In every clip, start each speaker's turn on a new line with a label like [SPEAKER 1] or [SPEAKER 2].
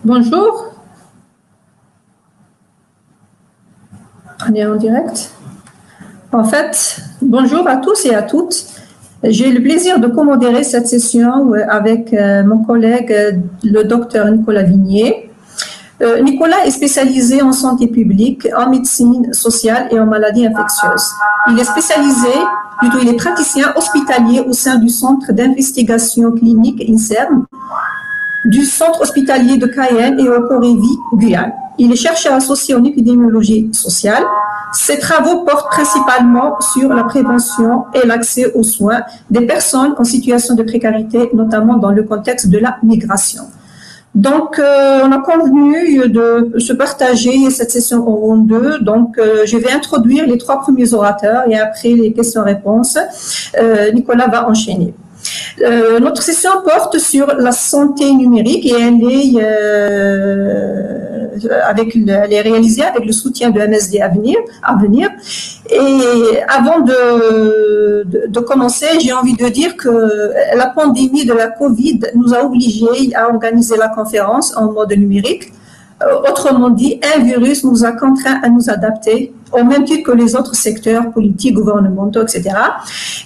[SPEAKER 1] Bonjour, on est en direct. En fait, bonjour à tous et à toutes. J'ai le plaisir de co-modérer cette session avec mon collègue, le docteur Nicolas Vignier. Nicolas est spécialisé en santé publique, en médecine sociale et en maladies infectieuses. Il est il est praticien hospitalier au sein du Centre d'investigation clinique INSERM, du Centre hospitalier de Cayenne et au Corévi, Guyane. Il est chercheur associé en épidémiologie sociale. Ses travaux portent principalement sur la prévention et l'accès aux soins des personnes en situation de précarité, notamment dans le contexte de la migration. Donc, on a convenu de se partager cette session en ronde 2. Donc, je vais introduire les 3 premiers orateurs et après les questions-réponses, Nicolas va enchaîner. Notre session porte sur la santé numérique et elle est réalisée avec le soutien de MSD Avenir. Et avant de commencer, j'ai envie de dire que la pandémie de la Covid nous a obligés à organiser la conférence en mode numérique. Autrement dit, un virus nous a contraints à nous adapter au même titre que les autres secteurs politiques, gouvernementaux, etc.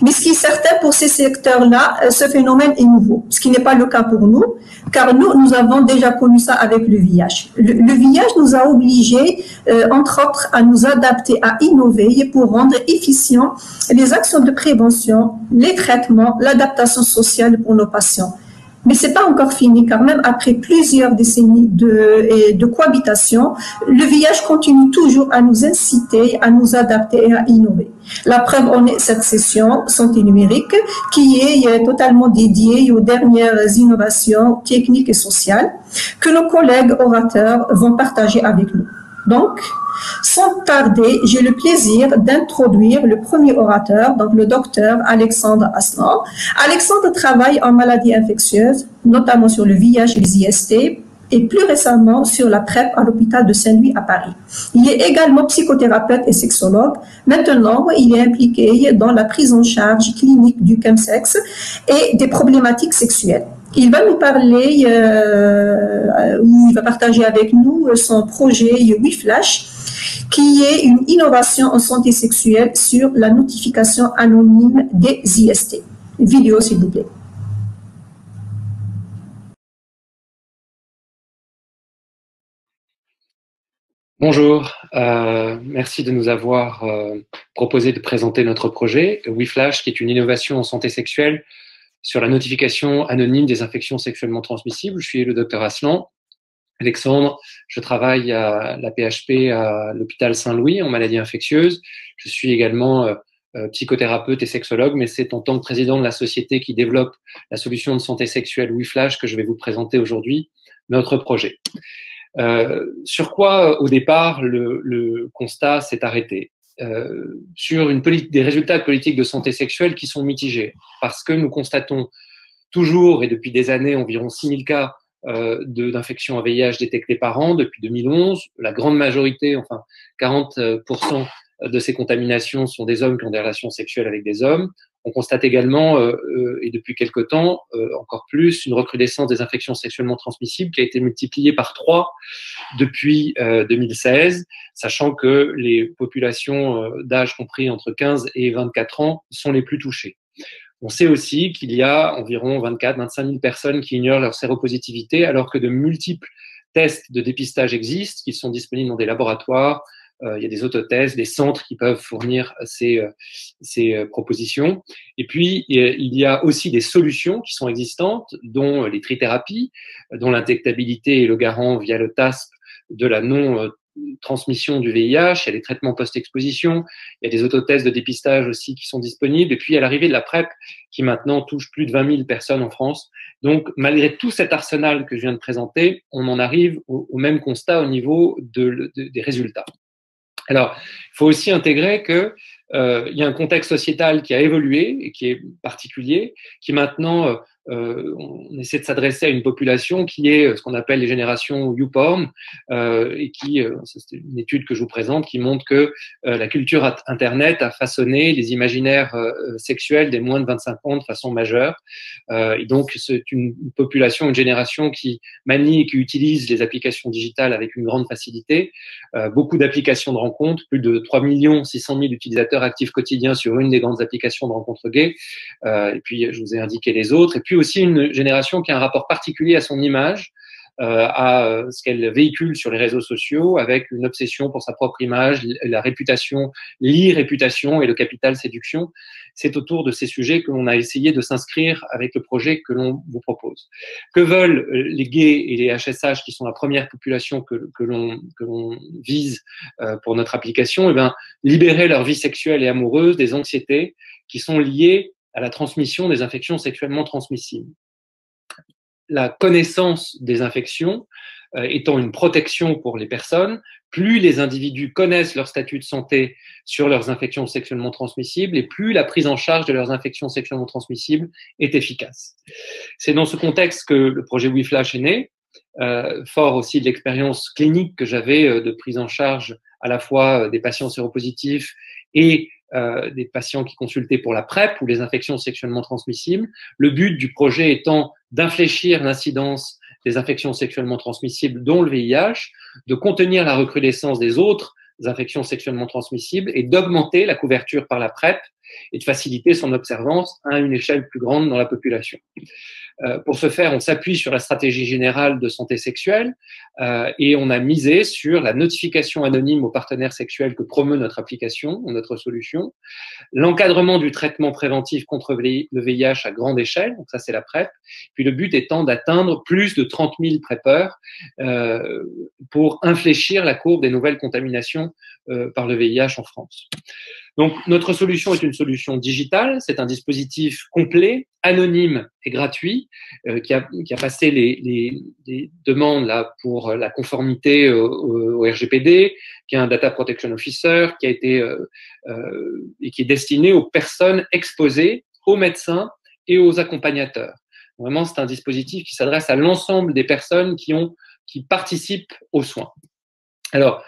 [SPEAKER 1] Mais ce qui est certain pour ces secteurs-là, ce phénomène est nouveau, ce qui n'est pas le cas pour nous, car nous avons déjà connu ça avec le VIH. Le VIH nous a obligés, entre autres, à nous adapter, à innover pour rendre efficients les actions de prévention, les traitements, l'adaptation sociale pour nos patients. Mais c'est pas encore fini, car même après plusieurs décennies de cohabitation, le VIH continue toujours à nous inciter, à nous adapter et à innover. La preuve en est cette session santé numérique qui est totalement dédiée aux dernières innovations techniques et sociales que nos collègues orateurs vont partager avec nous. Donc, sans tarder, j'ai le plaisir d'introduire le premier orateur, donc le docteur Alexandre Aslan. Alexandre travaille en maladies infectieuses, notamment sur le VIH et les IST, et plus récemment sur la PrEP à l'hôpital de Saint-Louis à Paris. Il est également psychothérapeute et sexologue. Maintenant, il est impliqué dans la prise en charge clinique du chemsex et des problématiques sexuelles. Il va nous parler, il va partager avec nous son projet WeFlash, qui est une innovation en santé sexuelle sur la notification anonyme des IST. Vidéo, s'il vous plaît.
[SPEAKER 2] Bonjour, merci de nous avoir proposé de présenter notre projet WeFlash, qui est une innovation en santé sexuelle sur la notification anonyme des infections sexuellement transmissibles. Je suis le docteur Aslan. Alexandre, je travaille à la PHP à l'hôpital Saint-Louis en maladies infectieuses. Je suis également psychothérapeute et sexologue, mais c'est en tant que président de la société qui développe la solution de santé sexuelle WeFlash que je vais vous présenter aujourd'hui notre projet. Sur quoi, au départ, le constat s'est arrêté sur des résultats de politiques de santé sexuelle qui sont mitigés, parce que nous constatons toujours, et depuis des années, environ 6000 cas d'infections à VIH détectés par an depuis 2011. La grande majorité, enfin 40% de ces contaminations sont des hommes qui ont des relations sexuelles avec des hommes. On constate également, et depuis quelque temps, encore plus, une recrudescence des infections sexuellement transmissibles qui a été multipliée par 3 depuis 2016, sachant que les populations d'âge compris entre 15 et 24 ans sont les plus touchées. On sait aussi qu'il y a environ 24-25 000 personnes qui ignorent leur séropositivité, alors que de multiples tests de dépistage existent, qui sont disponibles dans des laboratoires. Il y a des autotests, des centres qui peuvent fournir ces propositions. Et puis, il y a aussi des solutions qui sont existantes, dont les trithérapies, dont l'injectabilité est le garant via le TASP de la non-transmission du VIH. Il y a des traitements post-exposition, il y a des autotests de dépistage aussi qui sont disponibles. Et puis, il y a l'arrivée de la PrEP qui maintenant touche plus de 20 000 personnes en France. Donc, malgré tout cet arsenal que je viens de présenter, on en arrive au même constat au niveau des résultats. Alors, il faut aussi intégrer que il y a un contexte sociétal qui a évolué et qui est particulier, qui maintenant on essaie de s'adresser à une population qui est ce qu'on appelle les générations YouPorn, et qui, c'est une étude que je vous présente, qui montre que la culture Internet a façonné les imaginaires sexuels des moins de 25 ans de façon majeure. Et donc, c'est une population, une génération qui manie et qui utilise les applications digitales avec une grande facilité. Beaucoup d'applications de rencontres, plus de 3 600 000 utilisateurs actifs quotidiens sur une des grandes applications de rencontres gays. Et puis, je vous ai indiqué les autres. Et puis aussi une génération qui a un rapport particulier à son image, à ce qu'elle véhicule sur les réseaux sociaux, avec une obsession pour sa propre image, la réputation, l'irréputation et le capital séduction. C'est autour de ces sujets que l'on a essayé de s'inscrire avec le projet que l'on vous propose. Que veulent les gays et les HSH, qui sont la première population que l'on vise pour notre application? Eh bien, libérer leur vie sexuelle et amoureuse des anxiétés qui sont liées à la transmission des infections sexuellement transmissibles. La connaissance des infections étant une protection pour les personnes, plus les individus connaissent leur statut de santé sur leurs infections sexuellement transmissibles et plus la prise en charge de leurs infections sexuellement transmissibles est efficace. C'est dans ce contexte que le projet WeFlash est né, fort aussi de l'expérience clinique que j'avais de prise en charge à la fois des patients séropositifs et des patients qui consultaient pour la PrEP ou les infections sexuellement transmissibles. Le but du projet étant d'infléchir l'incidence des infections sexuellement transmissibles, dont le VIH, de contenir la recrudescence des autres infections sexuellement transmissibles et d'augmenter la couverture par la PrEP et de faciliter son observance à une échelle plus grande dans la population. Pour ce faire, on s'appuie sur la stratégie générale de santé sexuelle et on a misé sur la notification anonyme aux partenaires sexuels que promeut notre application, notre solution, l'encadrement du traitement préventif contre le VIH à grande échelle, donc ça c'est la PrEP, puis le but étant d'atteindre plus de 30 000 PrEPeurs pour infléchir la courbe des nouvelles contaminations par le VIH en France. Donc, notre solution est une solution digitale. C'est un dispositif complet, anonyme et gratuit qui a passé les demandes là pour la conformité au RGPD, qui a un Data Protection Officer, qui a été et qui est destiné aux personnes exposées, aux médecins et aux accompagnateurs. Vraiment, c'est un dispositif qui s'adresse à l'ensemble des personnes qui participent aux soins. Alors,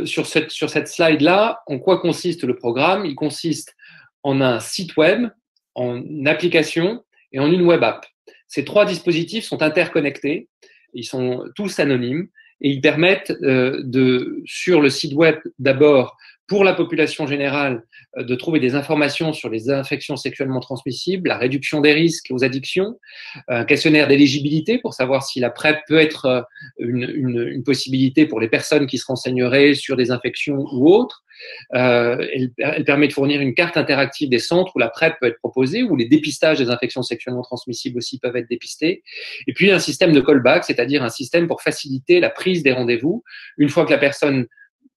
[SPEAKER 2] sur cette slide-là, en quoi consiste le programme? Il consiste en un site web, en une application et en une web app. Ces trois dispositifs sont interconnectés, ils sont tous anonymes et ils permettent sur le site web d'abord, pour la population générale, de trouver des informations sur les infections sexuellement transmissibles, la réduction des risques aux addictions, un questionnaire d'éligibilité pour savoir si la PrEP peut être une possibilité pour les personnes qui se renseigneraient sur des infections ou autres. Elle permet de fournir une carte interactive des centres où la PrEP peut être proposée, où les dépistages des infections sexuellement transmissibles aussi peuvent être dépistés. Et puis un système de callback, c'est-à-dire un système pour faciliter la prise des rendez-vous. Une fois que la personne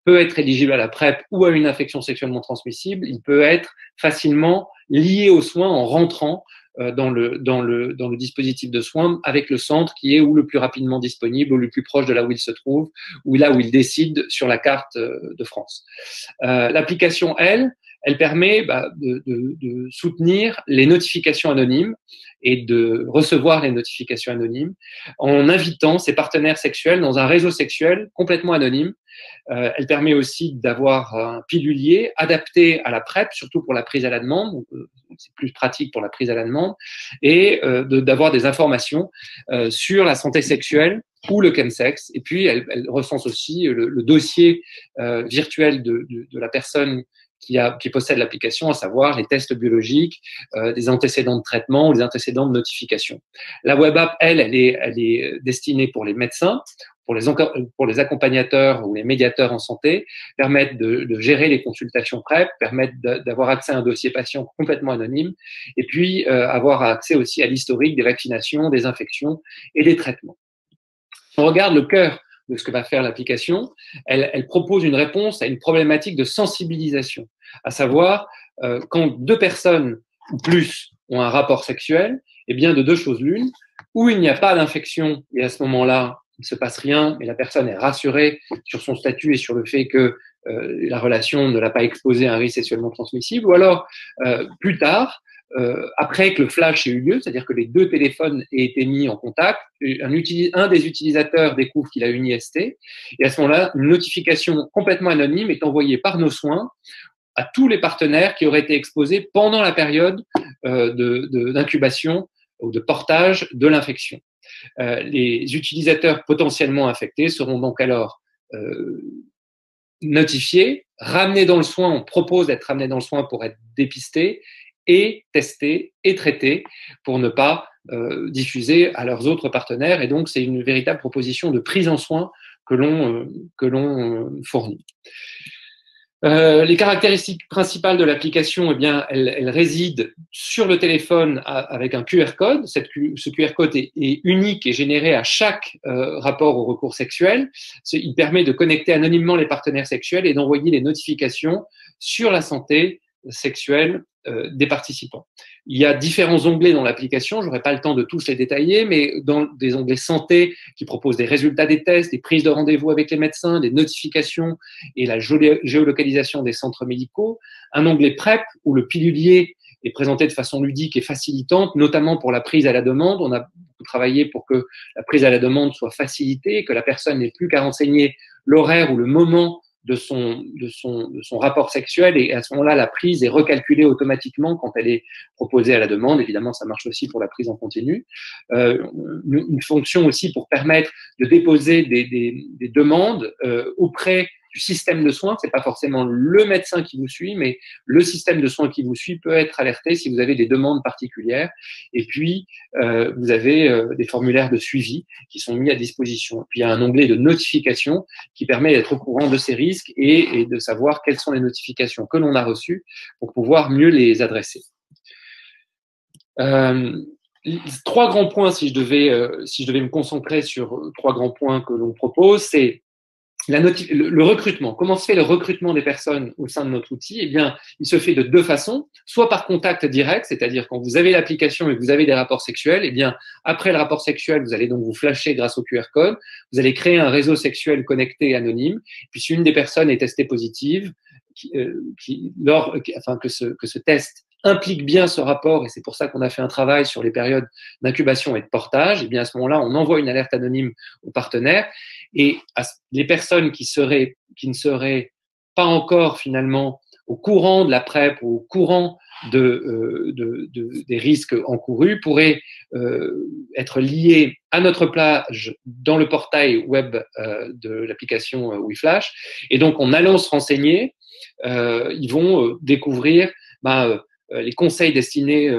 [SPEAKER 2] peut être éligible à la PrEP ou à une infection sexuellement transmissible, il peut être facilement lié aux soins en rentrant dans le dispositif de soins avec le centre qui est ou le plus rapidement disponible ou le plus proche de là où il se trouve ou là où il décide sur la carte de France. L'application, elle permet de soutenir les notifications anonymes et de recevoir les notifications anonymes en invitant ses partenaires sexuels dans un réseau sexuel complètement anonyme. Elle permet aussi d'avoir un pilulier adapté à la PrEP, surtout pour la prise à la demande. Donc, c'est plus pratique pour la prise à la demande et d'avoir des informations sur la santé sexuelle ou le chemsex. Et puis, elle recense aussi le dossier virtuel de la personne qui possède l'application, à savoir les tests biologiques, des antécédents de traitement ou des antécédents de notification. La web app, elle est destinée pour les médecins, pour les accompagnateurs ou les médiateurs en santé, permettent de gérer les consultations PrEP, permettent d'avoir accès à un dossier patient complètement anonyme, et puis avoir accès aussi à l'historique des vaccinations, des infections et des traitements. Si on regarde le cœur de ce que va faire l'application, elle propose une réponse à une problématique de sensibilisation, à savoir quand deux personnes ou plus ont un rapport sexuel, eh bien de deux choses l'une, ou il n'y a pas d'infection et à ce moment-là, il ne se passe rien, mais la personne est rassurée sur son statut et sur le fait que la relation ne l'a pas exposé à un risque sexuellement transmissible, ou alors plus tard, après que le flash ait eu lieu, c'est-à-dire que les deux téléphones aient été mis en contact, un des utilisateurs découvre qu'il a une IST, et à ce moment-là, une notification complètement anonyme est envoyée par nos soins à tous les partenaires qui auraient été exposés pendant la période d'incubation ou de portage de l'infection. Les utilisateurs potentiellement infectés seront donc alors notifiés, ramenés dans le soin, on propose d'être ramenés dans le soin pour être dépistés et testés et traités pour ne pas diffuser à leurs autres partenaires. Et donc, c'est une véritable proposition de prise en soin que l'on fournit. Les caractéristiques principales de l'application, eh bien, elles résident sur le téléphone avec un QR code. Ce QR code est unique et généré à chaque rapport au recours sexuel. Il permet de connecter anonymement les partenaires sexuels et d'envoyer les notifications sur la santé sexuelle des participants. Il y a différents onglets dans l'application, je n'aurai pas le temps de tous les détailler, mais dans des onglets santé qui proposent des résultats des tests, des prises de rendez-vous avec les médecins, des notifications et la géolocalisation des centres médicaux, un onglet PrEP où le pilulier est présenté de façon ludique et facilitante, notamment pour la prise à la demande. On a beaucoup travaillé pour que la prise à la demande soit facilitée, que la personne n'ait plus qu'à renseigner l'horaire ou le moment de son rapport sexuel, et à ce moment-là, la prise est recalculée automatiquement quand elle est proposée à la demande. Évidemment, ça marche aussi pour la prise en continu. Une fonction aussi pour permettre de déposer des demandes auprès du système de soins. C'est pas forcément le médecin qui vous suit, mais le système de soins qui vous suit peut être alerté si vous avez des demandes particulières. Et puis, vous avez des formulaires de suivi qui sont mis à disposition. Et puis, il y a un onglet de notification qui permet d'être au courant de ces risques et de savoir quelles sont les notifications que l'on a reçues pour pouvoir mieux les adresser. Trois grands points, si je devais me concentrer sur trois grands points que l'on propose, c'est le recrutement. Comment se fait le recrutement des personnes au sein de notre outil? Eh bien, il se fait de deux façons. Soit par contact direct, c'est-à-dire quand vous avez l'application et que vous avez des rapports sexuels, eh bien, après le rapport sexuel, vous allez donc vous flasher grâce au QR code. Vous allez créer un réseau sexuel connecté et anonyme. Puis, si une des personnes est testée positive, que ce test implique bien ce rapport, et c'est pour ça qu'on a fait un travail sur les périodes d'incubation et de portage, et bien à ce moment-là, on envoie une alerte anonyme aux partenaires, et les personnes qui ne seraient pas encore finalement au courant de la PrEP ou au courant des risques encourus pourraient être liées à notre plage dans le portail web de l'application WeFlash, et donc en allant se renseigner, ils vont découvrir les conseils destinés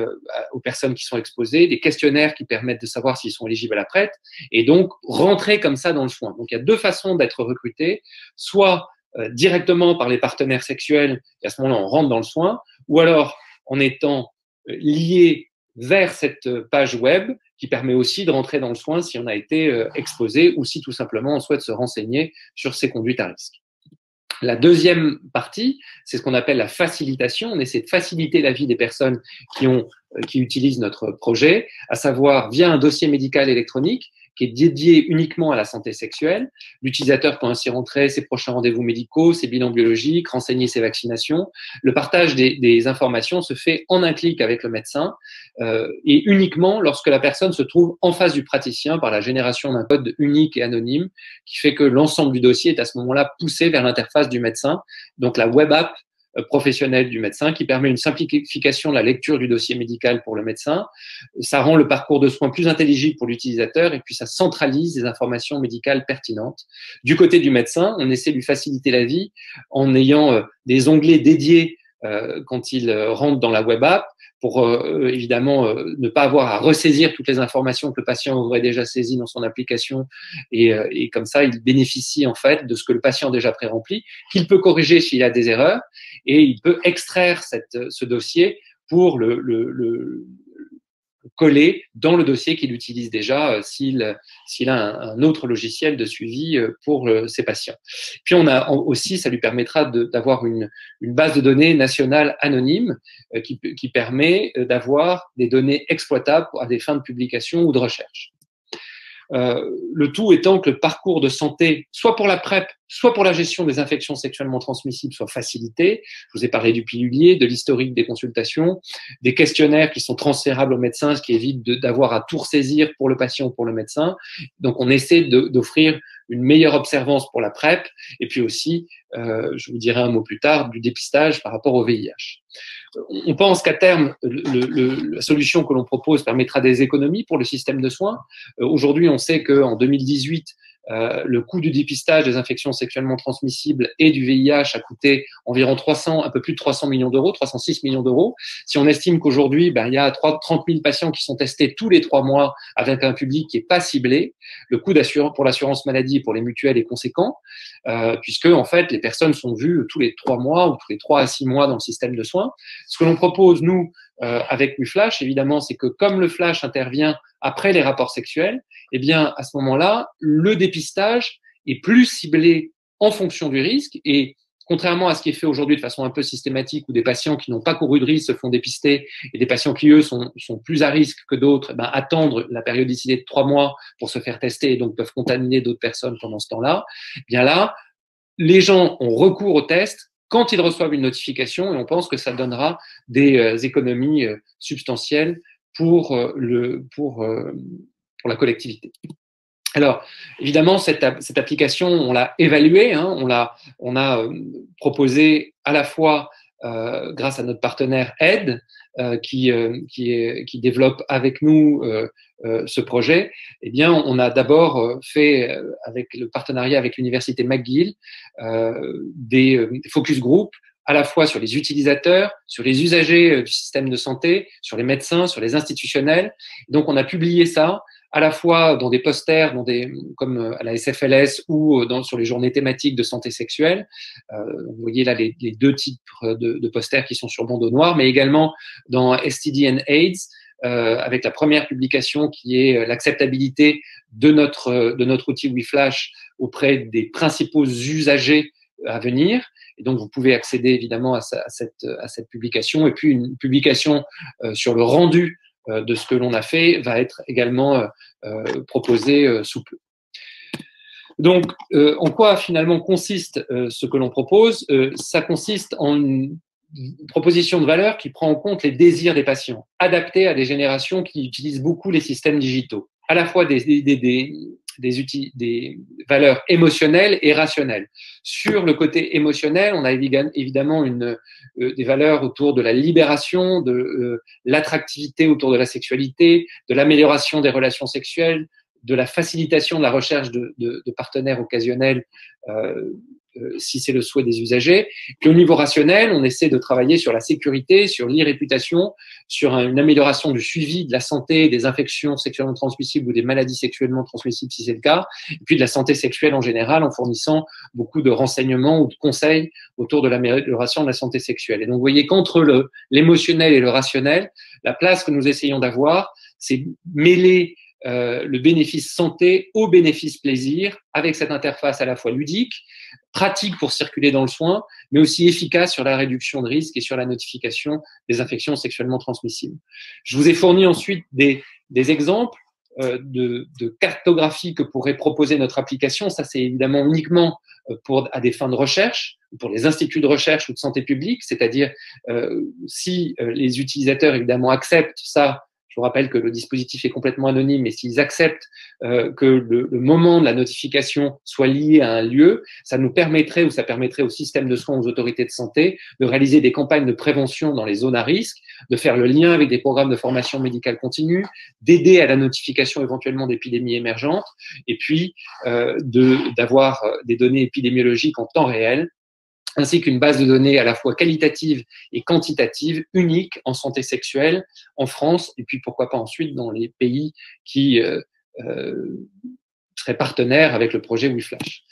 [SPEAKER 2] aux personnes qui sont exposées, des questionnaires qui permettent de savoir s'ils sont éligibles à la PrEP, et donc rentrer comme ça dans le soin. Donc il y a deux façons d'être recruté, soit directement par les partenaires sexuels, et à ce moment-là on rentre dans le soin, ou alors en étant lié vers cette page web qui permet aussi de rentrer dans le soin si on a été exposé ou si tout simplement on souhaite se renseigner sur ces conduites à risque. La deuxième partie, c'est ce qu'on appelle la facilitation. On essaie de faciliter la vie des personnes qui utilisent notre projet, à savoir via un dossier médical électronique qui est dédié uniquement à la santé sexuelle. L'utilisateur peut ainsi rentrer ses prochains rendez-vous médicaux, ses bilans biologiques, renseigner ses vaccinations. Le partage des informations se fait en un clic avec le médecin et uniquement lorsque la personne se trouve en face du praticien par la génération d'un code unique et anonyme qui fait que l'ensemble du dossier est à ce moment-là poussé vers l'interface du médecin, donc la web app professionnel du médecin qui permet une simplification de la lecture du dossier médical pour le médecin. Ça rend le parcours de soins plus intelligible pour l'utilisateur et puis ça centralise les informations médicales pertinentes. Du côté du médecin, on essaie de lui faciliter la vie en ayant des onglets dédiés quand il rentre dans la web app pour évidemment ne pas avoir à ressaisir toutes les informations que le patient aurait déjà saisies dans son application et comme ça, il bénéficie en fait de ce que le patient a déjà pré-rempli, qu'il peut corriger s'il a des erreurs et il peut extraire ce dossier pour le coller dans le dossier qu'il utilise déjà s'il a un autre logiciel de suivi pour ses patients. Puis on a aussi, ça lui permettra d'avoir une base de données nationale anonyme qui permet d'avoir des données exploitables à des fins de publication ou de recherche. Le tout étant que le parcours de santé, soit pour la PrEP, soit pour la gestion des infections sexuellement transmissibles, soit facilité. Je vous ai parlé du pilulier, de l'historique des consultations, des questionnaires qui sont transférables au médecin, ce qui évite d'avoir à tout ressaisir pour le patient ou pour le médecin. Donc, on essaie d'offrir une meilleure observance pour la PrEP et puis aussi, je vous dirai un mot plus tard, du dépistage par rapport au VIH. On pense qu'à terme, la solution que l'on propose permettra des économies pour le système de soins. Aujourd'hui, on sait qu'en 2018, le coût du dépistage des infections sexuellement transmissibles et du VIH a coûté environ un peu plus de 300 millions d'euros, 306 millions d'euros. Si on estime qu'aujourd'hui, il y a 30 000 patients qui sont testés tous les 3 mois avec un public qui n'est pas ciblé, le coût pour l'assurance maladie et pour les mutuelles est conséquent, puisque en fait, les personnes sont vues tous les 3 mois ou tous les 3 à 6 mois dans le système de soins. Ce que l'on propose, nous, avec WeFlash, évidemment, c'est que comme le flash intervient après les rapports sexuels, eh bien, à ce moment-là, le dépistage est plus ciblé en fonction du risque et contrairement à ce qui est fait aujourd'hui de façon un peu systématique où des patients qui n'ont pas couru de risque se font dépister et des patients qui, eux, sont plus à risque que d'autres, attendre la périodicité de 3 mois pour se faire tester et donc peuvent contaminer d'autres personnes pendant ce temps-là, eh bien là, les gens ont recours au test quand ils reçoivent une notification et on pense que ça donnera des économies substantielles pour la collectivité. Alors, évidemment, cette application, on l'a évaluée, hein, on a proposé à la fois grâce à notre partenaire Aide, qui développe avec nous ce projet. Eh bien, on a d'abord fait avec le partenariat avec l'université McGill des focus group à la fois sur les utilisateurs, sur les usagers du système de santé, sur les médecins, sur les institutionnels. Donc, on a publié ça à la fois dans des posters, comme à la SFLS ou sur les journées thématiques de santé sexuelle. Vous voyez là les 2 titres de posters qui sont sur bandeau noir, mais également dans STD and AIDS, avec la première publication qui est l'acceptabilité de notre outil WeFlash auprès des principaux usagers à venir. Et donc, vous pouvez accéder évidemment à cette publication. Et puis, une publication sur le rendu de ce que l'on a fait va être également proposée sous peu. Donc, en quoi finalement consiste ce que l'on propose? Ça consiste en une proposition de valeur qui prend en compte les désirs des patients, adaptée à des générations qui utilisent beaucoup les systèmes digitaux, à la fois des valeurs émotionnelles et rationnelles. Sur le côté émotionnel, on a évidemment des valeurs autour de la libération, de l'attractivité autour de la sexualité, de l'amélioration des relations sexuelles, de la facilitation de la recherche de partenaires occasionnels si c'est le souhait des usagers. Puis au niveau rationnel, on essaie de travailler sur la sécurité, sur l'e-réputation, sur une amélioration du suivi de la santé des infections sexuellement transmissibles ou des maladies sexuellement transmissibles si c'est le cas, et puis de la santé sexuelle en général en fournissant beaucoup de renseignements ou de conseils autour de l'amélioration de la santé sexuelle. Et donc vous voyez qu'entre l'émotionnel et le rationnel, la place que nous essayons d'avoir, c'est mêler le bénéfice santé au bénéfice plaisir avec cette interface à la fois ludique, pratique pour circuler dans le soin, mais aussi efficace sur la réduction de risque et sur la notification des infections sexuellement transmissibles. Je vous ai fourni ensuite des exemples de cartographie que pourrait proposer notre application. Ça, c'est évidemment uniquement à des fins de recherche, pour les instituts de recherche ou de santé publique, c'est-à-dire si les utilisateurs évidemment acceptent ça. Je vous rappelle que le dispositif est complètement anonyme, mais s'ils acceptent que le moment de la notification soit lié à un lieu, ça permettrait au système de soins, aux autorités de santé, de réaliser des campagnes de prévention dans les zones à risque, de faire le lien avec des programmes de formation médicale continue, d'aider à la notification éventuellement d'épidémies émergentes, et puis d'avoir des données épidémiologiques en temps réel, ainsi qu'une base de données à la fois qualitative et quantitative, unique en santé sexuelle en France, et puis pourquoi pas ensuite dans les pays qui seraient partenaires avec le projet WeFlash.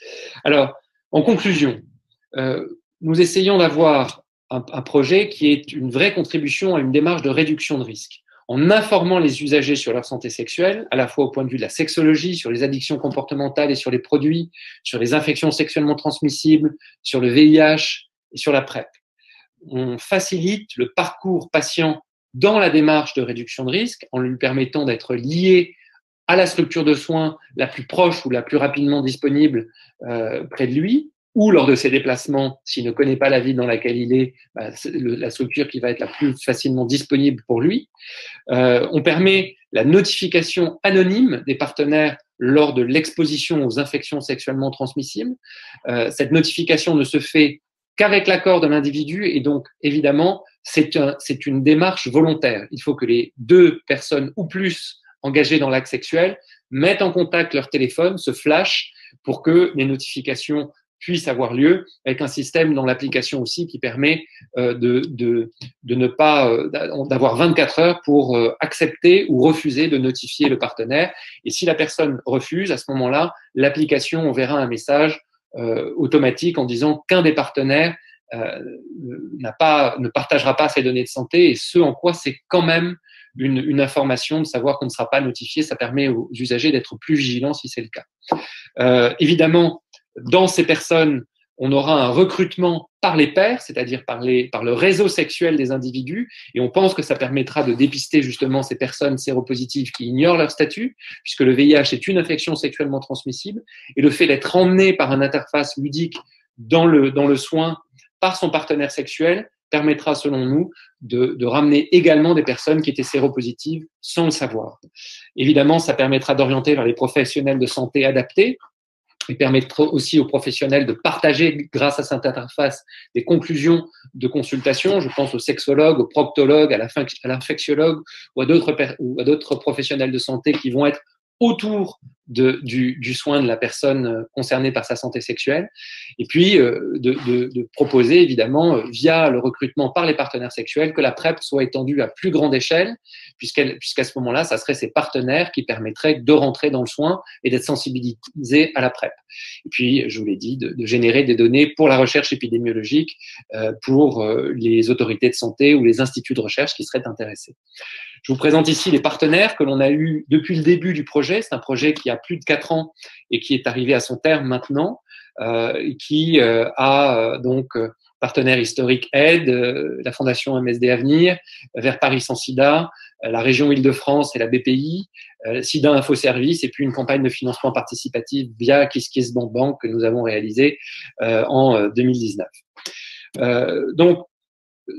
[SPEAKER 2] Alors, en conclusion, nous essayons d'avoir un projet qui est une vraie contribution à une démarche de réduction de risque, en informant les usagers sur leur santé sexuelle, à la fois au point de vue de la sexologie, sur les addictions comportementales et sur les produits, sur les infections sexuellement transmissibles, sur le VIH et sur la PrEP. On facilite le parcours patient dans la démarche de réduction de risque en lui permettant d'être lié à la structure de soins la plus proche ou la plus rapidement disponible près de lui, ou lors de ses déplacements, s'il ne connaît pas la ville dans laquelle il est, la structure qui va être la plus facilement disponible pour lui. On permet la notification anonyme des partenaires lors de l'exposition aux infections sexuellement transmissibles. Cette notification ne se fait qu'avec l'accord de l'individu et donc, évidemment, c'est une démarche volontaire. Il faut que les deux personnes ou plus engagées dans l'acte sexuel mettent en contact leur téléphone, se flashent pour que les notifications puissent avoir lieu, avec un système dans l'application aussi qui permet de ne pas d'avoir 24 heures pour accepter ou refuser de notifier le partenaire. Et si la personne refuse, à ce moment-là, l'application enverra un message automatique en disant qu'un des partenaires ne partagera pas ses données de santé, et ce en quoi c'est quand même une information de savoir qu'on ne sera pas notifié. Ça permet aux usagers d'être plus vigilants si c'est le cas. Évidemment, dans ces personnes, on aura un recrutement par les pairs, c'est-à-dire par le réseau sexuel des individus, et on pense que ça permettra de dépister justement ces personnes séropositives qui ignorent leur statut, puisque le VIH est une infection sexuellement transmissible, et le fait d'être emmené par une interface ludique dans le soin par son partenaire sexuel permettra, selon nous, de ramener également des personnes qui étaient séropositives sans le savoir. Évidemment, ça permettra d'orienter vers les professionnels de santé adaptés. Il permettra aussi aux professionnels de partager, grâce à cette interface, des conclusions de consultation. Je pense aux sexologues, aux proctologues, à l'infectiologue ou à d'autres professionnels de santé qui vont être autour du soin de la personne concernée par sa santé sexuelle, et puis de proposer évidemment via le recrutement par les partenaires sexuels que la PrEP soit étendue à plus grande échelle, puisqu'à ce moment-là, ça serait ces partenaires qui permettraient de rentrer dans le soin et d'être sensibilisés à la PrEP. Et puis, je vous l'ai dit, de générer des données pour la recherche épidémiologique, pour les autorités de santé ou les instituts de recherche qui seraient intéressés. Je vous présente ici les partenaires que l'on a eus depuis le début du projet. C'est un projet qui a plus de 4 ans et qui est arrivé à son terme maintenant, qui a donc partenaire historique Aide, la Fondation MSD Avenir, Vers Paris sans Sida, la région Île-de-France et la BPI, Sida Info Service, et puis une campagne de financement participatif via KissKissBankBank que nous avons réalisée en 2019. Donc,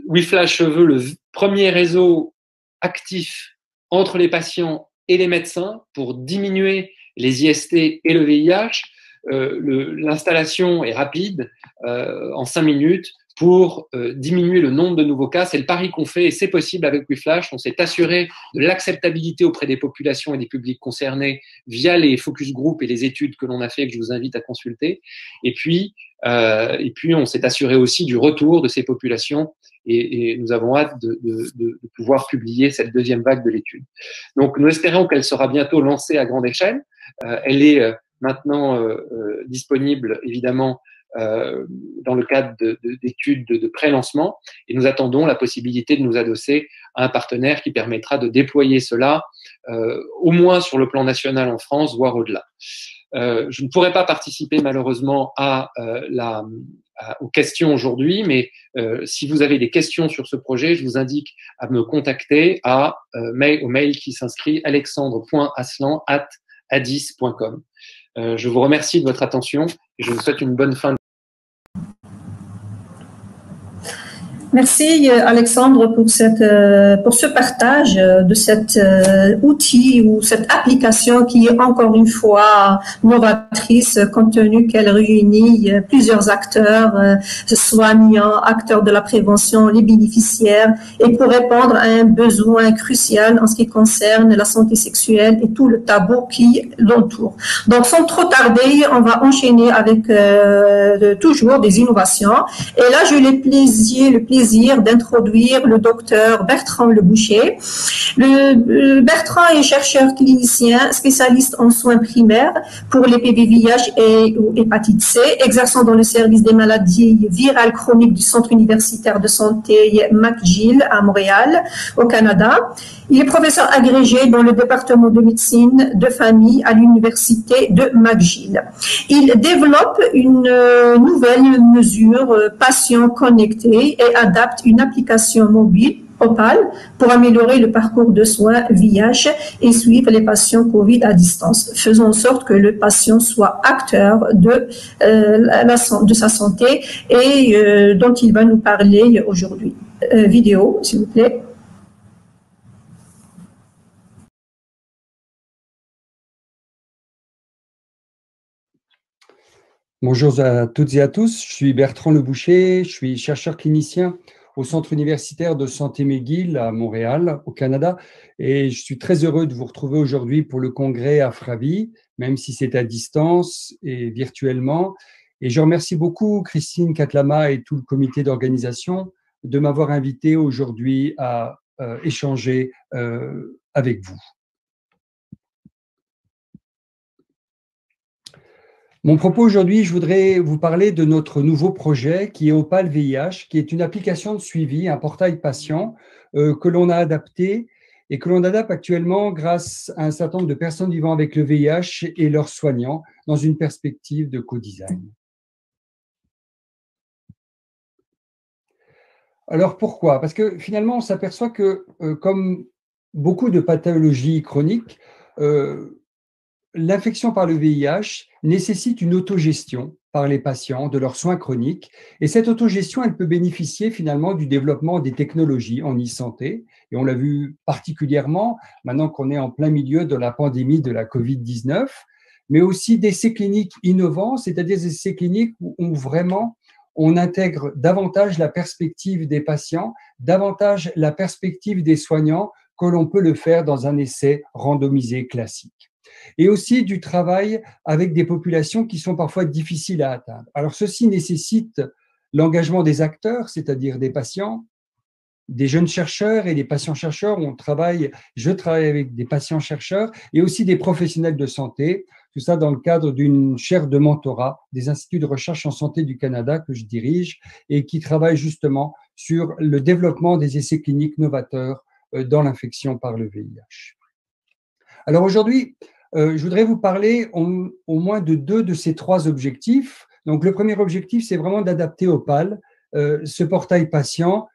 [SPEAKER 2] WeFlash se veut le premier réseau actif entre les patients et les médecins pour diminuer les IST et le VIH. L'installation est rapide, en 5 minutes, pour diminuer le nombre de nouveaux cas. C'est le pari qu'on fait et c'est possible avec WeFlash. On s'est assuré de l'acceptabilité auprès des populations et des publics concernés via les focus group et les études que l'on a fait, que je vous invite à consulter. Et puis on s'est assuré aussi du retour de ces populations et nous avons hâte de pouvoir publier cette deuxième vague de l'étude. Donc, nous espérons qu'elle sera bientôt lancée à grande échelle. Elle est maintenant disponible, évidemment, dans le cadre d'études de pré-lancement, et nous attendons la possibilité de nous adosser à un partenaire qui permettra de déployer cela au moins sur le plan national en France, voire au-delà. Je ne pourrai pas participer malheureusement aux questions aujourd'hui, mais si vous avez des questions sur ce projet, je vous indique à me contacter au mail qui s'inscrit alexandre.aslan@adis.com. Je vous remercie de votre attention et je vous souhaite une bonne fin de...
[SPEAKER 1] Merci Alexandre pour ce partage de cet outil ou cette application qui est encore une fois novatrice compte tenu qu'elle réunit plusieurs acteurs, soignants, acteurs de la prévention, les bénéficiaires, et pour répondre à un besoin crucial en ce qui concerne la santé sexuelle et tout le tabou qui l'entoure. Donc sans trop tarder, on va enchaîner avec toujours des innovations. Et là, j'ai le plaisir d'introduire le docteur Bertrand Leboucher. Bertrand est chercheur clinicien, spécialiste en soins primaires pour les PVVIH et hépatite C, exerçant dans le service des maladies virales chroniques du Centre universitaire de santé McGill à Montréal, au Canada. Il est professeur agrégé dans le département de médecine de famille à l'université de McGill. Il développe une nouvelle mesure patient connecté et adapte une application mobile Opal pour améliorer le parcours de soins VIH et suivre les patients Covid à distance, faisant en sorte que le patient soit acteur de sa santé et dont il va nous parler aujourd'hui. Vidéo, s'il vous plaît.
[SPEAKER 3] Bonjour à toutes et à tous, je suis Bertrand Leboucher, je suis chercheur clinicien au Centre universitaire de santé McGill à Montréal, au Canada, et je suis très heureux de vous retrouver aujourd'hui pour le congrès Afravi, même si c'est à distance et virtuellement. Et je remercie beaucoup Christine Katlama et tout le comité d'organisation de m'avoir invité aujourd'hui à échanger avec vous. Mon propos aujourd'hui, je voudrais vous parler de notre nouveau projet qui est Opal VIH, qui est une application de suivi, un portail patient que l'on a adapté et que l'on adapte actuellement grâce à un certain nombre de personnes vivant avec le VIH et leurs soignants dans une perspective de co-design. Alors pourquoi? Parce que finalement, on s'aperçoit que comme beaucoup de pathologies chroniques, l'infection par le VIH nécessite une autogestion par les patients de leurs soins chroniques. Et cette autogestion, elle peut bénéficier finalement du développement des technologies en e-santé. Et on l'a vu particulièrement maintenant qu'on est en plein milieu de la pandémie de la COVID-19, mais aussi d'essais cliniques innovants, c'est-à-dire des essais cliniques où vraiment on intègre davantage la perspective des patients, davantage la perspective des soignants que l'on peut le faire dans un essai randomisé classique. Et aussi du travail avec des populations qui sont parfois difficiles à atteindre. Alors, ceci nécessite l'engagement des acteurs, c'est-à-dire des patients, des jeunes chercheurs et des patients-chercheurs. Je travaille avec des patients-chercheurs et aussi des professionnels de santé, tout ça dans le cadre d'une chaire de mentorat des instituts de recherche en santé du Canada que je dirige et qui travaille justement sur le développement des essais cliniques novateurs dans l'infection par le VIH. Alors aujourd'hui, je voudrais vous parler au moins de deux de ces trois objectifs. Donc, le premier objectif, c'est vraiment d'adapter Opal, ce portail patient,